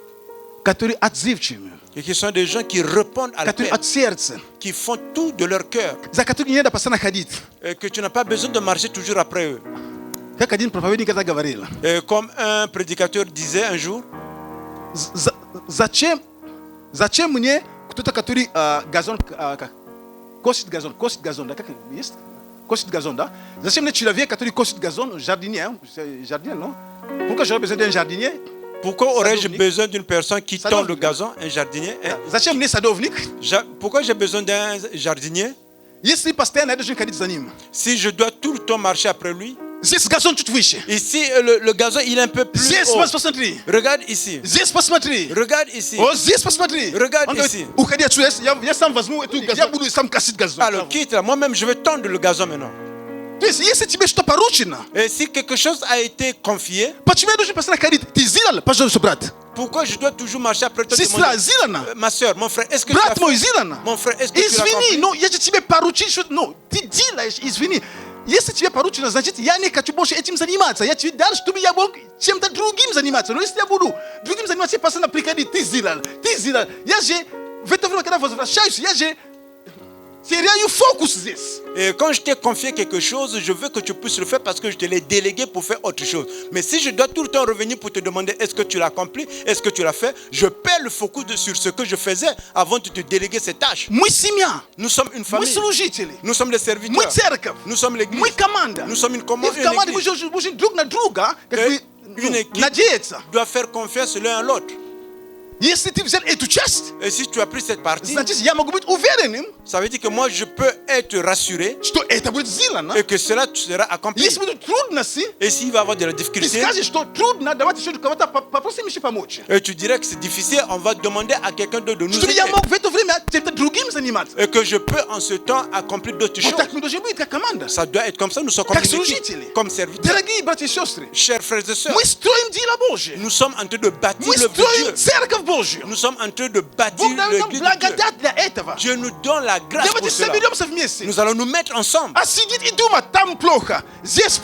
которые отзывчивыми, et qui sont des gens qui répondent à которые l'appel, от сердца, qui font tout de leur cœur, за которыми не надо постоянно ходить. que tu n'as pas besoin de marcher toujours après eux. Как один проповедник это говорил. Comme un prédicateur disait un jour, Зачем мне кто-то, который газон, косит газон, да, как есть? Косит газон, да? Зачем мне человек, который косит газон, jardinier, non? Pourquoi j'aurais besoin d'un jardinier? pourquoi aurais-je besoin d'une personne qui tond le gazon, un jardinier? Зачем мне садовник? Pourquoi j'ai besoin d'un jardinier? Если постоянно я должен ходить за ним. Si je dois tout le temps marcher après lui, Здесь газон чуть выше. ici le gazon il est un peu plus Здесь haut. посмотри. Regarde ici. Здесь посмотри. Regarde ici. О, здесь посмотри. Regarde Он говорит, ici. уходи отсюда, я сам возьму эту газон, я буду сам косить газон. Alors quitte là, moi-même je vais tondre le gazon maintenant. То есть, если тебе что поручено, Et si quelque chose a été confié, почему я должен постоянно ходить? Ты сделал, пожалуйста, брат. pourquoi je dois toujours marcher après toi? Сестра, сделано. Ma soeur, mon frère, est-ce que tu Брат l'as мой, fait? сделано. Mon frère, est-ce que tu l'as Извини, compris? но я же тебе поручил, что... Ну, ты делаешь, извини. Если тебе поручено, значит, я не хочу больше этим заниматься. Я тебе дал, чтобы я мог чем-то другим заниматься. Но если я буду другим заниматься, я постоянно приходить, ты сделал. Я же в это время, когда возвращаюсь, я же теряю фокус здесь. Et quand je t'ai confié quelque chose, je veux que tu puisses le faire parce que je te l'ai délégué pour faire autre chose. Mais si je dois tout le temps revenir pour te demander est-ce que tu l'as accompli, est-ce que tu l'as fait, je perds le focus sur ce que je faisais avant de te déléguer ces tâches. Мы семья, Nous sommes une мы famille. служители, Nous sommes les мы serviteurs. церковь, Nous sommes l'église. мы команда. Nous sommes une И commande. в команде мы можем друг на друга как бы, Une équipe надеяться. doit faire confiance l'un à l'autre. Если ты взял эту часть, Et si tu as pris cette partie, значит, я могу быть уверенным, ça veut dire que moi, je peux être rassuré что это будет сделано. et que cela sera accompli. Если будут трудности, Et s'il va y avoir de la ты difficulté, скажешь, что трудно, давайте еще кого-то попросим еще помочь. et tu dirais que c'est difficile, on va demander à quelqu'un d'autre de nous Чтобы aider. я мог в это время чем-то другим заниматься. Et que je peux en ce temps accomplir d'autres Вот choses. так мы должны быть, как команда. Ça doit être comme ça, nous sommes comme Как une équipe, служители. comme serviteurs. Дорогие братья и сестры, Chers frères et sœurs, мы строим дело Божье. nous sommes en train de bâtir Мы l'œuvre de Dieu. строим церковь Божью. Nous sommes en train de bâtir Бог дал нам l'église de Dieu. благодать для этого. Dieu nous donne la grâce Давайте pour cela. соберемся вместе. Nous allons nous mettre ensemble. А сидит и думать, там плохо, здесь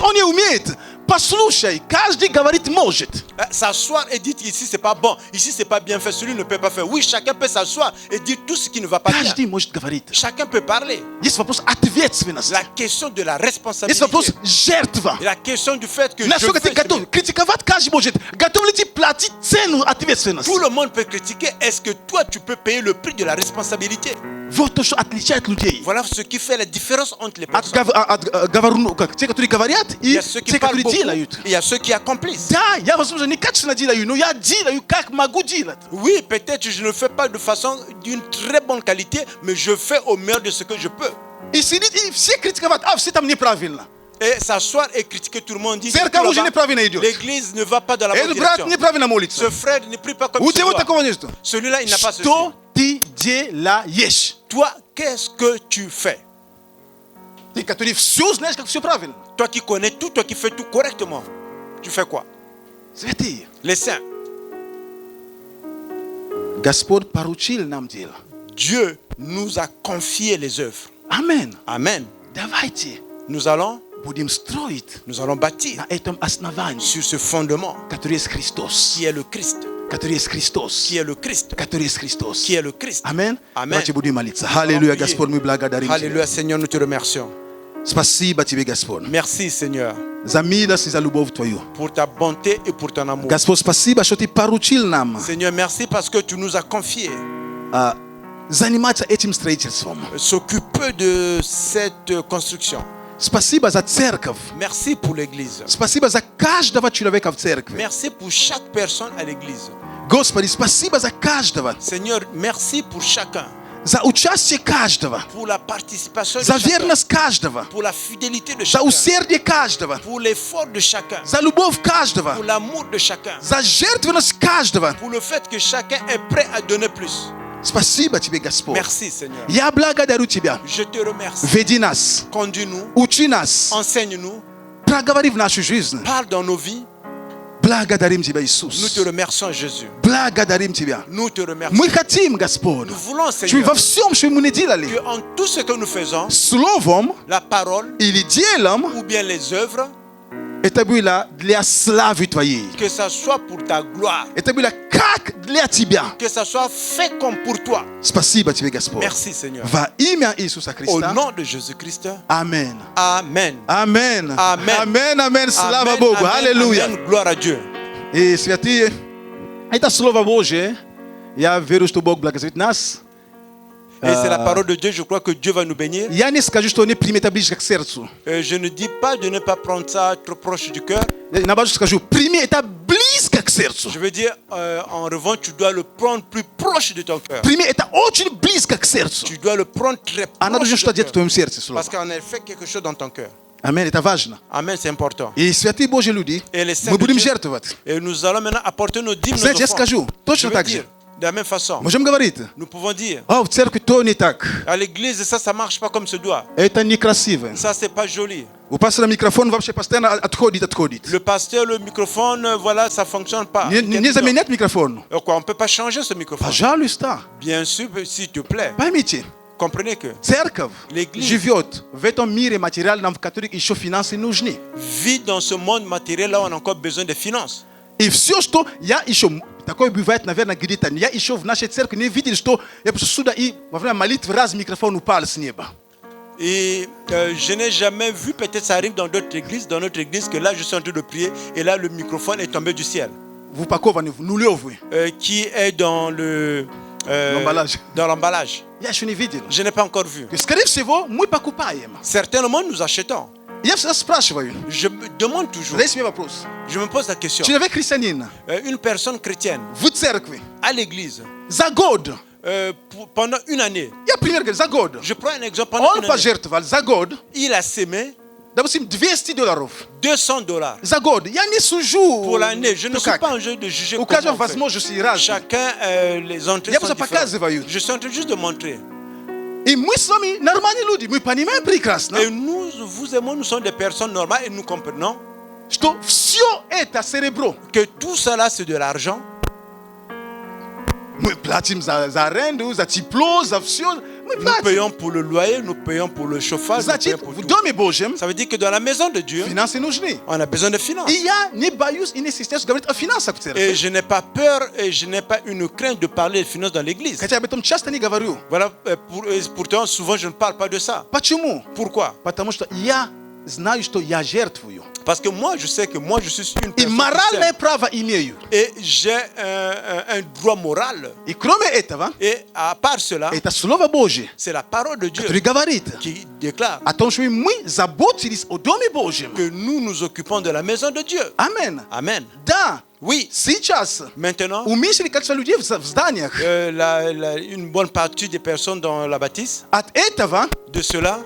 он не умеет. Послушай, каждый говорит может. S'asseoir et dire ici c'est pas bon, ici c'est pas bien fait, celui ne peut pas faire. Oui, chacun peut s'asseoir et dire tout ce qui ne va pas bien. Каждый может говорить. Chacun peut parler. Есть вопрос ответственности. La question de la Есть responsabilité. вопрос жертва. Et la question du fait que Насколько ты je fais, готов? Критиковать каждый может. Готов ли ты платить цену ответственности? tout le monde peut critiquer. Est-ce que toi tu peux payer le prix de la responsabilité? Вот то, что отличает людей. Voilà ce qui fait la différence entre les От personnes. те, которые говорят, Il и y a ceux qui те, parlent которые beaucoup делают. et il y a ceux qui accomplissent. Да, я, возможно, не качественно делаю, но я делаю, как могу делать. Oui, peut-être je ne le fais pas de façon d'une très bonne qualité, mais je fais au meilleur de ce que je peux. И сидит, и все критиковать, а все там неправильно. Et s'asseoir et critiquer tout le monde, dit Церковь уже неправильно идет. l'église ne va pas dans la bonne Этот брат direction. неправильно молится. Ce frère ne prie pas comme У il se тебя doit. такого нету. Celui-là, il n'a pas ceci. Что ты делаешь? Toi, qu'est-ce que tu fais? Ты, который все знаешь, как все правильно. Toi qui connais tout, toi qui fais tout correctement, tu fais quoi? Святые. Les saints. Господь поручил нам дело. Dieu nous a confié les œuvres. Амен. Amen. Давайте Nous allons bâtir bâtir на этом основании, sur ce fondement который есть Христос, qui est le Christ, который есть Христос, qui est le Christ, который есть Христос. qui est le Christ. Амен. Amen. Давайте будем молиться. Аллилуйя, Господь, мы благодарим Alléluia, Тебя. Seigneur, nous te remercions. Спасибо Тебе, Господь, Merci, Seigneur, за милость и за любовь Твою. pour ta bonté et pour ton amour. Господь, спасибо, что Ты поручил нам Seigneur, merci parce que tu nous as confié заниматься этим строительством. s'occuper de cette construction. Спасибо за церковь. Merci pour l'église. Спасибо за каждого человека в церкви. Merci pour chaque personne à l'église. Господи, спасибо за каждого, Seigneur, merci pour chacun, за участие каждого, pour la participation de за chacun, верность каждого, pour la fidélité de за chacun, усердие каждого, pour l'effort de chacun, за любовь каждого, pour l'amour de chacun, за жертвенность каждого. pour le fait que chacun est prêt à donner plus. Спасибо Тебе, Господь. Merci, Seigneur. Я благодарю Тебя. Je te remercie. Веди нас, Conduis-nous, учи нас, enseigne-nous, проговори в нашу жизнь. parle dans nos vies. Благодарим Тебя, Nous te Иисус. remercions, Jésus. Благодарим Тебя. Nous te remercions. Мы хотим, Господь, Nous voulons, чтобы Seigneur, во всем, что мы не делали, que en tout ce que nous faisons, словом la parole или делом, ou bien les œuvres, это было для славы Твоей. que ça soit pour ta gloire, Это было как для Тебя. que ça soit fait comme pour toi. Спасибо Тебе, Господь. Merci, Seigneur. Во имя Иисуса Au Христа. nom de Jésus-Christ. Amen. Amen. Amen. Amen. Amen. Amen. Слава Amen, Богу. amen, Аллилуйя. amen. Gloire à Dieu. И святые, это Слово Божие. Я верю, что Бог благословит нас. Et c'est la parole de Dieu. Je crois que Dieu va nous bénir. Я не скажу, что не прими это близко к сердцу. Je ne dis pas de ne pas prendre ça trop proche du cœur. Наоборот, скажу, прими это близко к сердцу. Je veux dire, en revanche, tu dois le prendre plus proche de ton cœur. Прими это очень близко к сердцу. Tu dois le prendre très Оно должно proche de что-то ton делать в cœur. твоем сердце. Слово. Parce qu'en effet, quelque chose dans ton cœur. Аминь, это важно. Amen, c'est important. И святые Божьи люди, Et les saints мы de будем Dieu, жертвовать. et nous allons maintenant apporter nos dîmes, nos Знаете, я offrandes. скажу, Je точно veux так dire, же. de la même façon, Можем говорить, nous pouvons dire, в церкви то не так. à l'église, ça marche pas comme se doit. Это некрасиво. Ça, c'est pas joli. У пастора микрофон вообще постоянно отходит. Le pasteur, le microphone, voilà, ça fonctionne pas. Не заменять микрофон. Quoi, on peut pas changer ce microphone. Пожалуйста, Bien sûr, s'il te plaît. поймите, Comprenez que церковь L'église. живет в этом мире материальном, в котором еще финансы нужны. vit dans ce monde matériel là, on a encore besoin de finances. И все, что я еще, такое бывает, наверное, где-то, я еще в нашей церкви не видел, что я просто сюда и во время молитвы раз микрофон упал с неба. Et je n'ai jamais vu, peut-être ça arrive dans d'autres églises, dans notre église, que là je suis en train de prier et là le microphone est tombé du ciel. В упаковании, в нулевую. Qui est dans le L'emballage. dans l'emballage. Я еще не видел. Je n'ai pas encore vu. Скорее всего, мы покупаем. Certainement nous achetons. Я всегда спрашиваю, Je me demande toujours, Здесь мне вопрос. je me pose la question, Человек христианин une personne chrétienne в церкви à l'église, за год, pendant une année, я пример говорю, за год, je prends un exemple, pendant он une année, пожертвовал за год, il a sémé допустим, $200 $200 за год. Я не сужу. pour l'année. Je ne Ну suis как? pas en jeu de juger У comment каждого on fait. возможности разные. Chacun, les entrées Я sont просто différentes. показываю. Je suis en train juste de montrer. И мы с вами нормальные люди, мы понимаем прекрасно, Et nous, vous et moi, nous sommes des personnes normales et nous comprenons что все это серебро. que tout cela, c'est de l'argent. Мы платим за аренду, за тепло, за все. Мы Nous платим. payons pour le loyer, nous payons pour le chauffage, nous Значит, payons pour в tout. Доме Божьем Ça veut dire que dans la maison de Dieu, финансы нужны. on a besoin de finances. И я не боюсь и не стесняюсь говорить о финансах в Et церкви. je n'ai pas peur et je n'ai pas une crainte de parler de finances dans l'église. Хотя об этом часто не говорю. Voilà, pourtant, souvent, je ne parle pas de ça. Почему? Pourquoi? Потому что я знаю, что я жертвую. Parce que moi, je sais que moi, je suis une И personne qui моральное sert. право имею. Et j'ai un droit moral. И кроме этого, Et à part cela, это Слово Божье, c'est la parole de Dieu которое говорит qui déclare о том, что мы заботились о Доме Божьем. que nous nous occupons de la maison de Dieu. Амин. Amen. Да, Oui, сейчас maintenant, уменьшили количество людей в зданиях. une bonne partie des personnes dans la bâtisse, От этого de cela,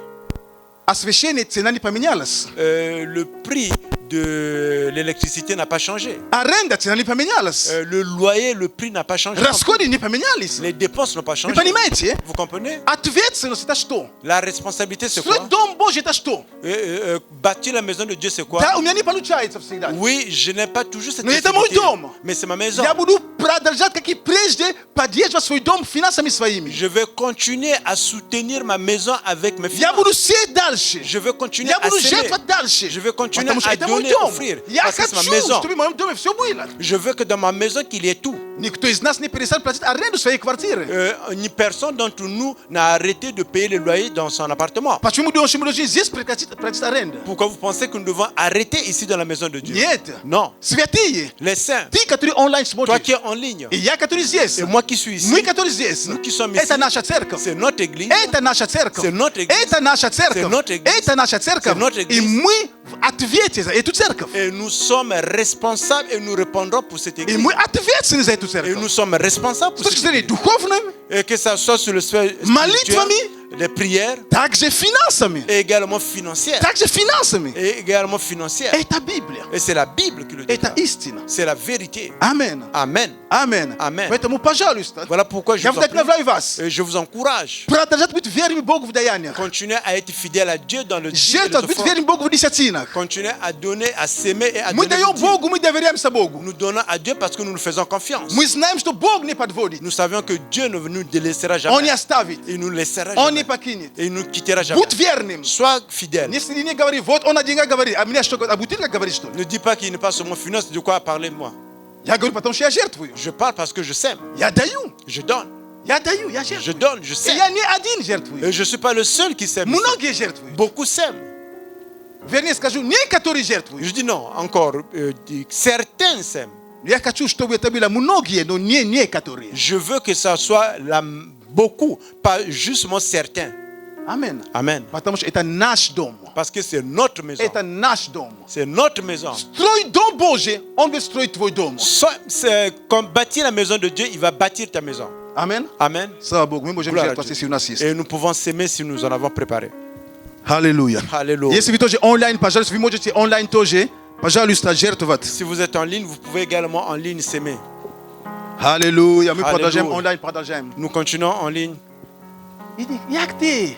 освещение цена не поменялась. le prix de l'électricité n'a pas changé. Аренда цена не поменялась. Le loyer, le prix n'a pas changé. Расходы не поменялись. Les dépenses n'ont pas Вы changé. понимаете? Vous comprenez? Ответственность это что? La responsabilité, c'est Строить quoi? Дом Божий это что? Bâtir la maison de Dieu, c'est quoi? Да, у меня не получается всегда. Oui, je n'ai pas toujours cette Но это мой facilité, дом. mais c'est ma maison. Я буду продолжать, как и прежде, поддерживать свой дом финансами своими. Je vais continuer à soutenir ma maison avec mes Я finances. буду сеять дальше. Je vais continuer Я à буду semer. жертвовать дальше. Je vais continuer Потому что à это мой donner, дом. offrir. Я Parce que c'est ma хочу, maison. чтобы в моем доме все было. Je veux que dans ma maison, qu'il y ait tout. Никто из нас не перестал платить аренду своей квартиры. Ni personne d'entre nous n'a arrêté de payer le loyer dans son appartement. Почему мы должны здесь платить аренду? Pourquoi vous pensez que nous devons arrêter ici dans la maison de Dieu? Нет. Non. Святые. Les saints, Ты, который онлайн toi смотришь. qui es en ligne, И я, который здесь. et moi qui suis ici, Мы, которые здесь. nous qui sommes ici, Это наша церковь. c'est notre église. Это наша церковь. C'est notre église. Это наша церковь. C'est notre église. Это наша церковь. C'est notre église. И мы в ответе за эту церковь. Et nous sommes responsables et nous répondrons pour cette И église. мы ответственны за эту Et церковь. nous sommes responsables С pour точки cette зрения église. духовной, Et que ça soit sur le sphère Молитвами. spirituel, les prières, также финансами. et également financières. Также финансами. Et également financières. Это Библия. Et c'est la Bible qui le dit. Это истина. C'est la vérité. Амин. Amen. Амин. Amen. Поэтому, пожалуйста, Voilà pourquoi je я vous, en prie, вдохновляю вас. et je vous encourage. Продолжать быть верными Богу в даяниях. Continuez à être fidèle à Dieu dans le Dieu et Жертвовать, les быть offrandes. верным Богу в десятинах. Continuez à donner, à s'aimer et à Мы donner. даем du Dieu. Богу, мы доверяемся Богу. Nous donnons à Dieu parce que nous nous faisons confiance. Мы знаем, что Бог не подводит. Nous savions que Dieu ne nous délaissera Он не jamais. оставит. Il nous laissera Он не jamais. покинет. Et il nous quittera jamais. Будь верным. Sois fidèle. Не говори, вот он о деньгах говорит, а мне что, о бутылках говорит, что ли? Ne dis pas qu'il n'est pas sur mon finance, de quoi parler moi. Я говорю, потому что я жертвую. Je parle parce que je sème. Я даю. Je donne. Я даю, я Je жертвую. donne, je И sème. я не один жертвую. Et je ne suis pas le seul qui sème. Многие жертвуют. Beaucoup sèment. Вернее скажу, некоторые жертвуют. Je dis non, encore. Certains sèment. Я хочу, чтобы это было многие, но не некоторые. Je veux que ça soit beaucoup, pas justement certains. Амин. Amen. Потому что это наш дом. Parce que c'est notre maison. Это наш дом. C'est notre maison. Строй дом Божий, он будет строить твой дом. Quand bâtir la maison de Dieu, il va bâtir ta maison. Амин. Amen. Слава Богу, мы можем Gloire à жертвовать, Dieu. если у нас есть. Et nous pouvons s'aimer si nous en avons préparé. Аллилуйя. Alléluia. Если вы тоже онлайн, пожалуйста, вы можете онлайн тоже, пожалуйста, жертвовать. Si vous êtes en ligne, vous pouvez également en ligne s'aimer. Аллилуйя. Мы Аллилуйя. продолжаем онлайн, продолжаем. Nous continuons en ligne. Іди, як ти?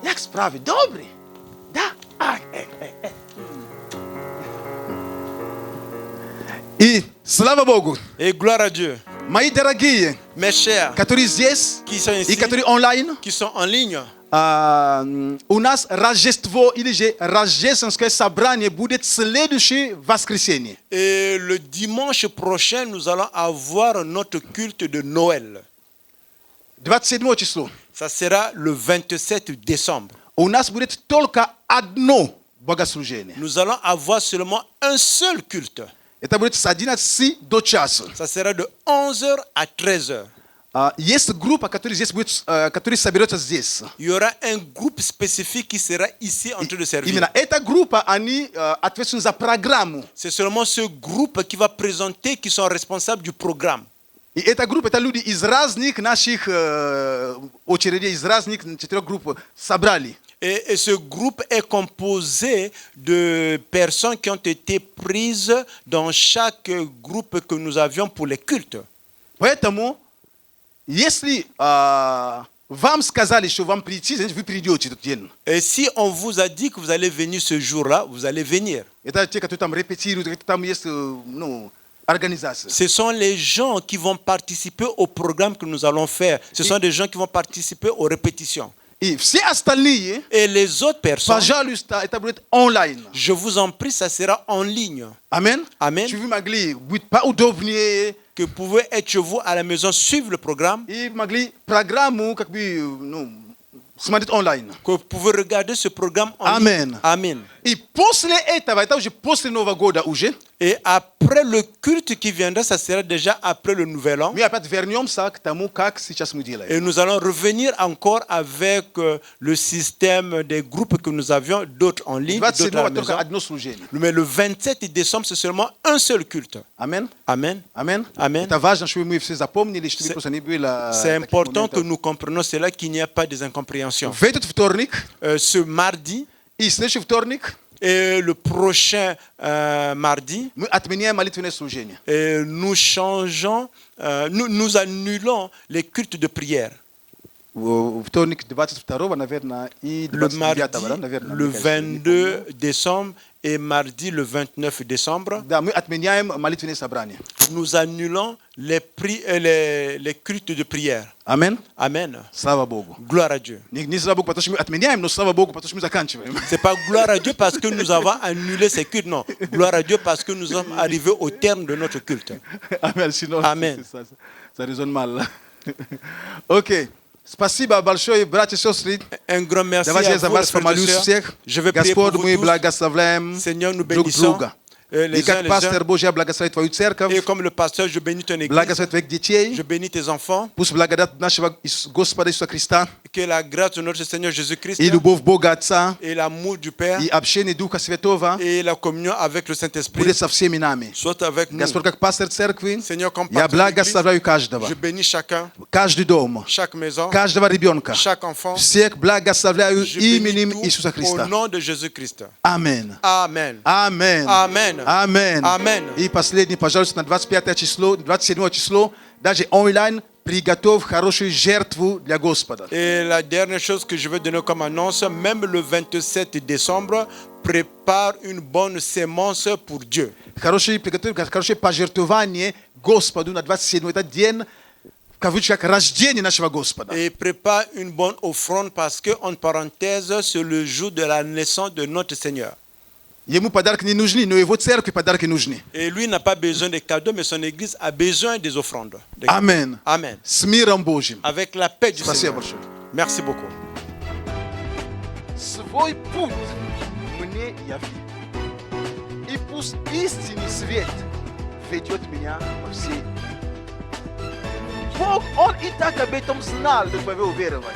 Як справи? Добрі? Да? И слава Богу, Et gloire à Dieu. мои дорогие, Mes chers которые здесь qui sont и ici, которые онлайн, qui sont en ligne, у нас Рождество или же рождественское собрание будет в следующее воскресенье. et le dimanche prochain, nous allons avoir notre culte de Noël. 27 число. Ça sera le 27 décembre. У нас будет только одно богослужение. Nous allons avoir seulement un seul culte. Это будет с 11 до часа. Ça sera de 11h à 13h. Есть группа, которая здесь будет, которая соберется здесь. Il y aura un groupe spécifique qui sera ici en train de servir. Именно эта группа, они ответственны за программу. C'est seulement ce groupe qui va présenter, qui sont responsables du programme. И эта группа, это люди из разных наших очередей, из разных 4 групп собрали. Et ce groupe est composé de personnes qui ont été prises dans chaque groupe que nous avions pour les cultes. Поэтому, если вам сказали, что вам прийти, значит, вы придете этот день. Et si on vous a dit que vous allez venir ce jour-là, vous allez venir. Это те, которые там репетируют, там есть, организация. Ce sont les gens qui vont participer au programme que nous allons faire. Ce sont des gens qui vont participer aux répétitions. И все остальные, Et les autres personnes, пожалуйста, это будет онлайн. je vous en prie, ça sera en ligne. Amen. Amen. Чтобы вы могли быть поудобнее Que vous pouvez être chez vous à la maison, suivre le programme, и могли программу как бы, смотреть онлайн. que vous pouvez regarder ce programme en Amen. ligne. Amen. И после этого, это уже после Нового года уже, Et après le culte qui viendra, ça sera déjà après le Nouvel An. мы опять вернемся к тому, как сейчас мы делаем. Et nous allons revenir encore avec le système des groupes que nous avions, d'autres en ligne, d'autres à la 27 только maison. одно служение. Mais le 27 décembre, c'est seulement un seul culte. Amen. Amen. Amen. Amen. Это важно, чтобы мы все запомнили, чтобы просто не было C'est таких important que моментов. nous comprenions cela, qu'il n'y a pas des incompréhensions. В этот вторник Ce mardi и следующий вторник et le prochain mardi, мы отменяем молитвенное служение. nous changeons, nous annulons les cultes de prière. Вторник 22, наверное, и Le 29, mardi, наверное. le мне кажется, не 22 décembre et mardi, le 29 décembre, Да, мы отменяем молитвенное собрание. nous annulons les cultes de prière. Amen. Amen. Слава Богу. Gloire à Dieu. Не слава Богу, потому что мы отменяем, но слава Богу, потому что мы заканчиваем. C'est pas gloire à Dieu parce que nous avons annulé ces cultes, non. Gloire à Dieu parce que nous sommes arrivés au terme de notre culte. Amen. Sinon, Amen. ça résonne mal. Ok. Спасибо большое, братья и сестры. Un grand merci Давайте à я за vous, вас les frères et помолюсь sœurs. всех. Je vais prier pour Господь, vous мы tous. благословляем Seigneur, nous друг bénissons друга. И les uns как les пастор uns. Божий, я благословляю Твою церковь, Et comme le pasteur, je bénis ton église. благословляю Твоих детей. Je bénis tes enfants. Пусть благодать нашего Господа Иисуса Христа Que la grâce de notre Seigneur Jésus-Christ и любовь Бога Отца et l'amour du Père и общение Духа Святого et la communion avec le Saint-Esprit будет со всеми нами. soient avec nous. Господь, как пастор церкви, Seigneur, comme я pasteur de l'église, благословляю каждого, je bénis chacun, каждый дом, chaque maison, каждого ребенка. chaque enfant. Всех благословляю Je bénis именем tout Иисуса au Христа. nom de Jésus-Christ. Аминь. Amen. Аминь. Amen. Аминь. Amen. И последний, пожалуйста, на 25 число, 27 число, даже онлайн, приготовь хорошую жертву для Господа. Et la dernière chose que je veux donner comme annonce, même le 27 décembre, prépare une bonne sémence pour Dieu. Хорошее пожертвование Господу на 27 этот день, в кавычках, рождение нашего Господа. Et prépare une bonne offrande parce que, en parenthèse, c'est le jour de la naissance de notre Seigneur. Ему подарки не нужны, но его церкви подарки нужны. Et lui n'a pas besoin de cadeaux, mais son église a besoin des offrandes. Amen. Amen. С миром Божьим. Avec la paix du Спасибо Seigneur. большое. Merci beaucoup. Свой путь мне яви. И пусть истинный свет ведет меня по всей. Бог, Он и так об этом знал до твоего уверования.